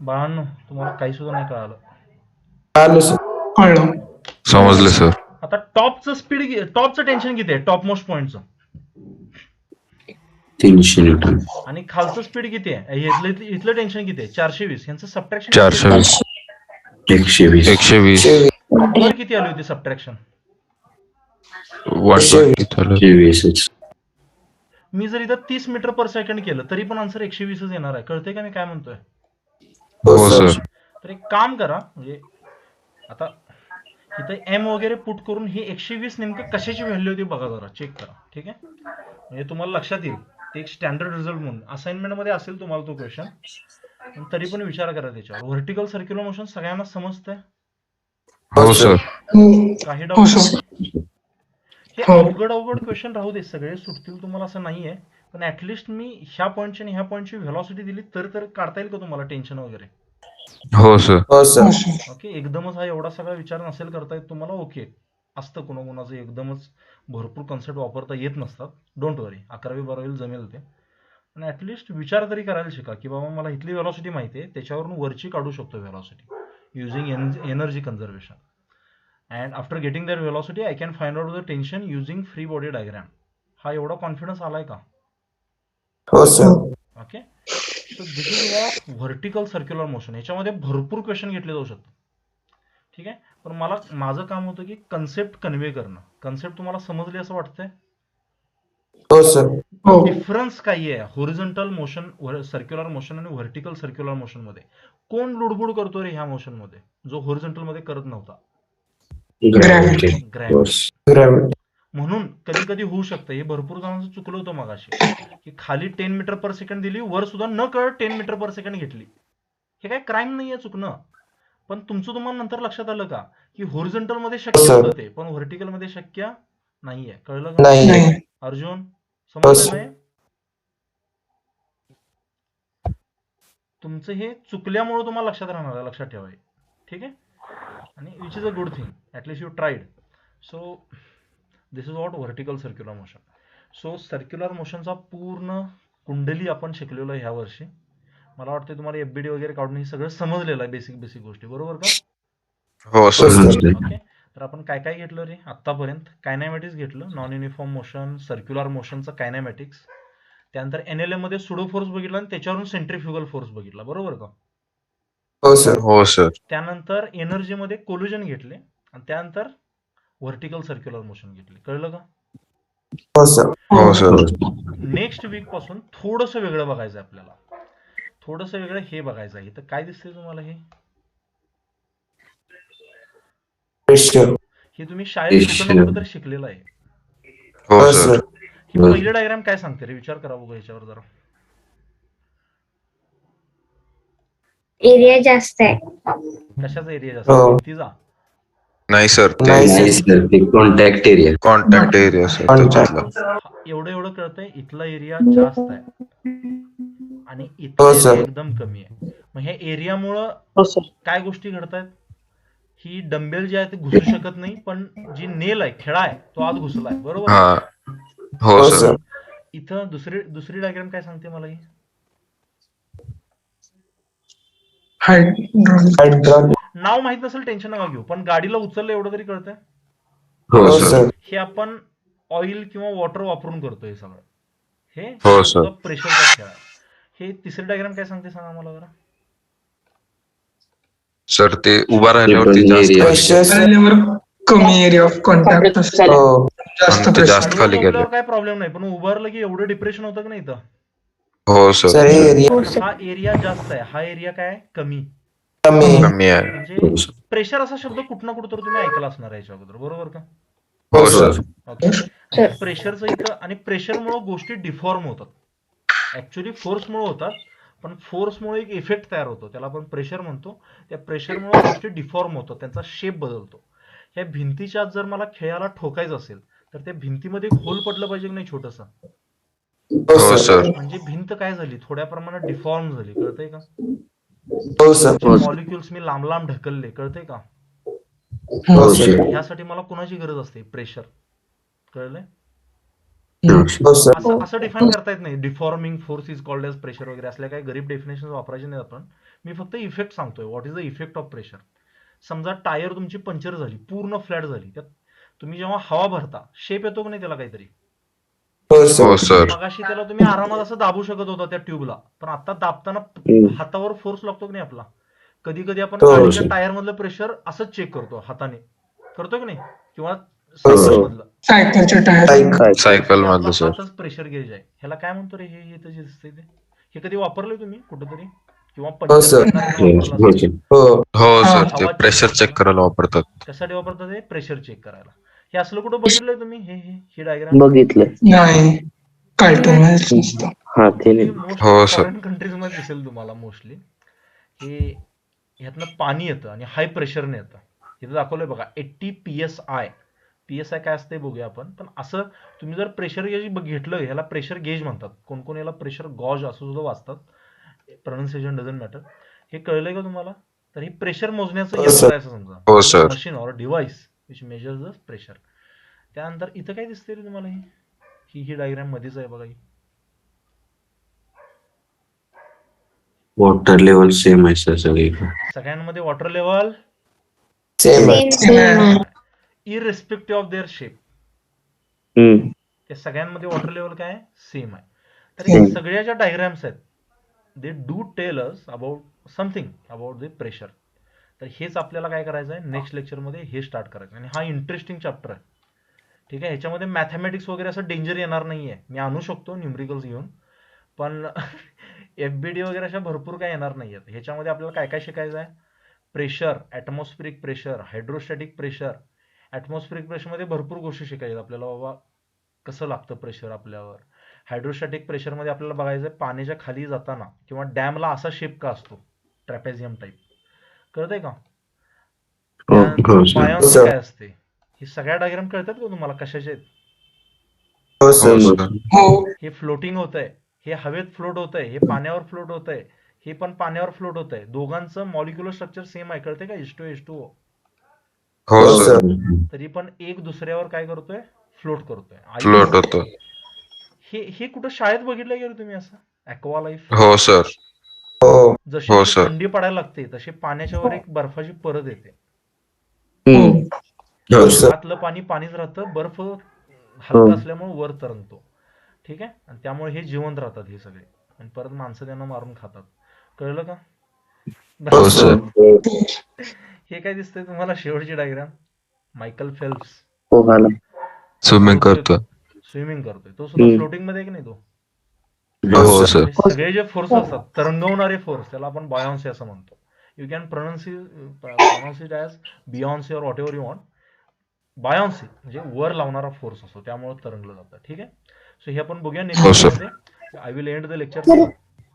बाळांनो तुम्हाला काही सुद्धा नाही कळालं. आलं सर. कळलं. समजले सर. आता टॉपचं टेन्शन किती आहे टॉप मोस्ट पॉइंटचं 300 न्यूटन. आणि खालचं स्पीड किती आहे इथलं टेन्शन किती आहे 420. यांचं सबट्रॅक्शन 420. 120. 120. वर किती आली होती सबट्रॅक्शन. 120 झालं. 120. मी जर इथं 30 मीटर पर सेकंड केलं तरी पण आन्सर 120च येणार आहे. कळतंय का मी काय म्हणतोय. हो हो सर. सर. तर एक काम करा म्हणजे आता इथं एम वगैरे पुट करून ही 120 नेमकं कशाची व्हॅल्यू होती बघा जरा चेक करा. ठीक आहे म्हणजे तुम्हाला लक्षात येईल. ते एक स्टँडर्ड रिझल्ट म्हणून असाइनमेंट मध्ये असेल तुम्हाला तो क्वेश्चन, तरी पण विचार करा त्याच्यावर. व्हर्टिकल सर्क्युलर मोशन सगळ्यांना समजतंय. हो सर. काही हो डाऊट. सर. हे हो. अवघड क्वेश्चन राहू दे, सगळे सुटतील तुम्हाला असं नाहीये, पण ऍटलिस्ट मी ह्या पॉईंटची आणि ह्या पॉईंटची व्हेलॉसिटी दिली तर काढता येईल का तुम्हाला टेन्शन वगैरे. हो सर. हो हो सर. सर. ओके एकदमच हा एवढा सगळा विचार नसेल करता येत तुम्हाला. ओके असतं कोणाकोणाचं एकदमच भरपूर कन्सेप्ट वापरता येत नसतात. डोंट वरी 11वी-12वी जमेल ते. पण ऍटलिस्ट विचार तरी करायला शिका की बाबा मला इथली व्हेलॉसिटी माहिती आहे त्याच्यावरून वरची काढू शकतो velocity using energy conservation. And after getting that velocity I can find out the tension using free body diagram. हा एवढा कॉन्फिडन्स आलाय का. हो sir. Okay so this is of vertical circular motion. याच्यामध्ये भरपूर क्वेश्चन घेतले जाऊ शकतात. ठीक आहे पण माझं काम होतं की कन्सेप्ट कन्वे करणं. कन्सेप्ट तुम्हाला समजली असं वाटतंय. हो सर. हो. डिफरन्स काय आहे हॉरिझॉन्टल मोशन सर्क्युलर मोशन आणि व्हर्टिकल सर्क्युलर मोशन मध्ये. कोण लुडबुड करतो रे ह्या मोशन मध्ये जो हॉरिझॉन्टल मध्ये करत नव्हता. ग्रॅव्हिटी. ग्रॅव्हिटी. ग्रॅव्हिटी. म्हणून कधी कधी होऊ शकतं हे भरपूर जणांचं चुकलं होतं मगाशी की खाली 10 मीटर पर सेकंड दिली वर सुद्धा न कळत 10 मीटर पर सेकंड घेतली. हे काय क्राईम नाहीये चुकणं. पण तुमचं तुम्हाला नंतर लक्षात आलं का की हॉरिझॉन्टल मध्ये शक्य सर. होतं ते पण व्हर्टिकल मध्ये शक्य नाहीये. कळलं का नाही. नाही. अर्जुन. सर. समजलं नाही. तुमचं हे चुकल्यामुळे तुम्हाला लक्षात राहणार आहे. लक्षात ठेवा हे. ठीक आहे आणि which is a good thing at least you tried. So this is what vertical circular motion. So circular मोशनचा पूर्ण कुंडली आपण शिकलेलो आहे ह्या वर्षी. मला वाटतं तुम्हाला एफबीडी वगैरे काढून हे सगळं समजलेलं आहे बेसिक गोष्टी. बरोबर का. हो हो सर. सर. ओके तर आपण काय काय घेतलं रे आतापर्यंत. कायनॅमॅटिक्स घेतलं नॉन युनिफॉर्म मोशन सर्क्युलर मोशनचं कायनॅमॅटिक्स. त्यानंतर एनएलएम मध्ये सुडो फोर्स बघितला आणि त्याच्यावरून सेंट्रीफ्युगल फोर्स बघितला. बरोबर का. हो सर. हो सर. त्यानंतर एनर्जी मध्ये कोल्युजन घेतले आणि त्यानंतर व्हर्टिकल सर्क्युलर मोशन घेतले. कळलं का. हो सर. हो सर. नेक्स्ट वीक पासून थोडंसं वेगळं बघायचं आपल्याला. थोडंसं वेगळं हे बघायचं आहे. तर काय दिसतंय तुम्हाला हे. प्रेशर. हे तुम्ही शाळेत कुठं ना कुठं तर शिकलेलं आहे. हो हो सर. सर. ही पहिली डायग्राम काय सांगते रे विचार करा बघू ह्याच्यावर जरा. एरिया जास्त आहे. कशाचा एरिया जास्त हो. भिंतीचा. नाही सर ते नाही नाही सर ते contact area. Contact area sir त्याच्यातला. एवढं कळतंय इथला एरिया जास्त आहे आणि हो, इथला सर. एरिया एकदम कमी आहे. मग ह्या एरियामुळं हो सर. काय गोष्टी घडतायत. ही डंबेल जे आहे ते घुसू शकत नाही पण जी नेल आहे खेळा आहे तो आत घुसलाय. बरोबर. हा. हो हो सर. सर. इथं दुसरी डायग्राम काय सांगते मला ही. हायड्रॉलिक. नाव माहित नसेल टेन्शन नका घेऊ पण गाडीला उचललं एवढं तरी कळतंय. हो हो सर. सर. हे आपण ऑइल किंवा वॉटर वापरून करतो हे सगळं. हे हो, सर. प्रेशरचा खेळ आहे. हे तिसरी डायग्राम काय सांगते सांगा मला जरा. सर ते उभा राहिल्यावरती जास्त area. खाली प्रेशर सर. राहिल्यावर कमी एरिया ऑफ कॉन्टॅक्ट असतो. हो. जास्त आणि ते प्रेशर. जास्त खाली झोपल्यावर गेले. काय प्रॉब्लेम नाही पण उभारलं की एवढं डिप्रेशन होतं की नाही इथं. हो सर सर. हे एरिया हो सर. हा एरिया जास्त आहे हा एरिया काय आहे? कमी. कमी. कमी आहे. म्हणजे प्रेशर असा शब्द कुठं ना कुठं तर तुम्ही ऐकला असणार आहे याच्या अगोदर. बरोबर का. हो सर. Okay sir. प्रेशरचं इथं आणि प्रेशरमुळे गोष्टी डिफॉर्म होतात. ऍक्च्युली फोर्समुळे होतात पण फोर्समुळे एक इफेक्ट तयार होतो, त्याला आपण प्रेशर म्हणतो. त्या प्रेशरमुळे गोष्टी डिफॉर्म होतात, त्यांचा शेप बदलतो. ह्या भिंतीच्या आत जर मला खेळाला ठोकायचं असेल तर त्या भिंतीमध्ये एक होल पडलं पाहिजे की नाही छोटंसं. हो हो सर. सर. म्हणजे भिंत काय झाली, थोड्या प्रमाणात डिफॉर्म झाली, कळतंय का? हो सर. मॉलिक्युल्स मी लांब लांब ढकलले, कळतंय का? हो सर. ह्यासाठी मला कोणाची गरज असते, प्रेशर. कळलंय? हो सर. असं डिफाईन करता येत नाही, deforming force is called as pressure वगैरे असल्या काही गरीब डेफिनेशन वापरायचे नाही आपण. मी फक्त इफेक्ट सांगतोय, what is the effect of pressure. समजा टायर तुमची पंक्चर झाली, पूर्ण फ्लॅट झाली, त्यात तुम्ही जेव्हा हवा भरता शेप येतो की नाही त्याला काहीतरी. हो हो सर. सर. मगाशी त्याला तुम्ही आरामात असं दाबू शकत होता त्या ट्यूबला, पण आता दाबताना हातावर फोर्स लागतो की नाही आपला. कधी कधी आपण हो, गाडीच्या सर. टायर मधलं प्रेशर असंच चेक करतो हाताने, करतो की नाही, किंवा हो, सायकल सर. मधलं. सायकलच्या टायर सायकल हे मधलं आपला सर. हातच प्रेशर गेज आहे. ह्याला काय म्हणतो रे, हे इथं जे दिसतंय ते, हे कधी वापरलंय तुम्ही कुठेतरी, किंवा हो, पंचर सर. करताना वापरलं हो असेल? हो हो सर, ते आवाज प्रेशर check चेक करायला वापरतात. कशासाठी वापरतात ते, प्रेशर चेक करायला. हे असलं कुठं बघितलंय तुम्ही, ही डायग्राम? बघितलं. नाही, कार्टून मध्ये नसतं. हा ते नाही. मोस्टली हो, सर. फॉरेन कंट्रीज मध्ये दिसेल तुम्हाला मोस्टली. हे ह्यातनं पाणी येतं आणि हाय प्रेशरने येतं. इथं दाखवलंय बघा 80 PSI. PSI काय असते बघूया आपण. पण असं तुम्ही जर प्रेशर गेज घेतलं, ह्याला प्रेशर गेज म्हणतात, कोण कोण याला प्रेशर गॉज असं सुद्धा वाचतात, प्रोनाउन्सिएशन डझंट मॅटर. हे कळलंय का तुम्हाला? तर ही प्रेशर मोजण्याचं हो, यंत्र सर. आहे असं समजा, हो, sir. Machine or device which measures the pressure. त्यानंतर इथं काय दिसतंय रे तुम्हाला, ही डायग्राम मध्येच आहे बघा. ही वॉटर लेवल सेम आहे सर सगळीकडे. सगळ्यांमध्ये वॉटर लेवल सेम आहे. Same. Irrespective of their shape. Hmm. त्या सगळ्यांमध्ये वॉटर लेवल काय सेम आहे. तर हे सगळ्या ज्या डायग्राम्स आहेत, they do tell us about something about the pressure. तर हेच आपल्याला काय करायचं आहे, नेक्स्ट लेक्चरमध्ये हे स्टार्ट करायचं. आणि हा इंटरेस्टिंग चॅप्टर आहे, ठीक आहे. ह्याच्यामध्ये मॅथमॅटिक्स वगैरे असं डेंजर येणार नाहीये. मी आणू शकतो न्यूमरिकल्स घेऊन, पण FBD वगैरे अशा भरपूर काय येणार नाहीयेत. ह्याच्यामध्ये आपल्याला काय काय शिकायचं आहे, pressure, atmospheric pressure, hydrostatic pressure. Atmospheric प्रेशरमध्ये भरपूर गोष्टी शिकायच्या आपल्याला, बाबा कसं लागतं प्रेशर आपल्यावर. हायड्रोस्टॅटिक प्रेशरमध्ये आपल्याला बघायचं आहे पाण्याच्या खाली जाताना किंवा डॅमला असा शेप का असतो, ट्रॅपेझियम टाईप, कळतंय का? हो, हो, सर. बायोन्सी काय असते, हे सगळ्या डायग्राम कळतात का तुम्हाला कशाचे आहेत? हो हो सर. सर. हो, हे फ्लोटिंग होत आहे, हे हवेत फ्लोट होत आहे, हे पाण्यावर फ्लोट होत आहे, हे पण पाण्यावर फ्लोट होत आहे. दोघांचं मॉलिक्युलर स्ट्रक्चर सेम आहे, कळते का, H2H2O. हो हो, सर. सर. तरी पण एक दुसऱ्यावर काय करतोय, फ्लोट करतोय. फ्लोट होतो. हे कुठं शाळेत बघितलं गेलं तुम्ही असं, ॲक्वा लाईफ. हो सर. हो जशी हो, जशी सर. थंडी पडायला लागते तशी पाण्याच्या वर एक बर्फाची परत येते. हम्म. हो सर. आतलं पाणी पाणीच राहतं, बर्फ हलका असल्यामुळे वर तरंगतो, ठीक आहे. आणि त्यामुळे हे जिवंत राहतात हे सगळे, आणि परत माणसं त्यांना मारून खातात. कळलं का? हो सर. हे काय दिसतंय तुम्हाला, शेवटची डायग्राम, मायकल फेल्प्स हो झालं. स्विमिंग करतो. स्विमिंग करतोय, तो सुद्धा फ्लोटिंग मध्ये आहे की नाही तो. हो सर. हे सगळे जे फोर्स असतात, तरंगवणारे फोर्स, त्याला आपण बायोन्सी असं म्हणतो. You can pronounce it as buoyancy और whatever you want. Buoyancy म्हणजे वर लावणारा फोर्स असतो, त्यामुळे तरंगलं जातं, ठीक आहे. सो हे आपण बघूया हो, नेक्स्ट सर. मध्ये. I will end the lecture. Sir.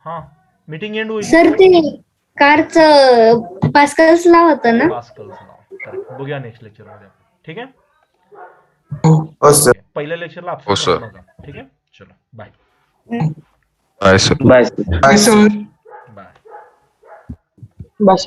हा, मीटिंग एंड होईल. सर ते कारचं पास्कल्स ला होतं ना. पास्कल्स नाव, करेक्ट. बघूया नेक्स्ट लेक्चर मध्ये, ठीक आहे. हो सर. पहिल्या लेक्चरला हो, आपण सर. नका, ठीक आहे. चलो bye bye sir. Bye. Bye sir. Bye. बस.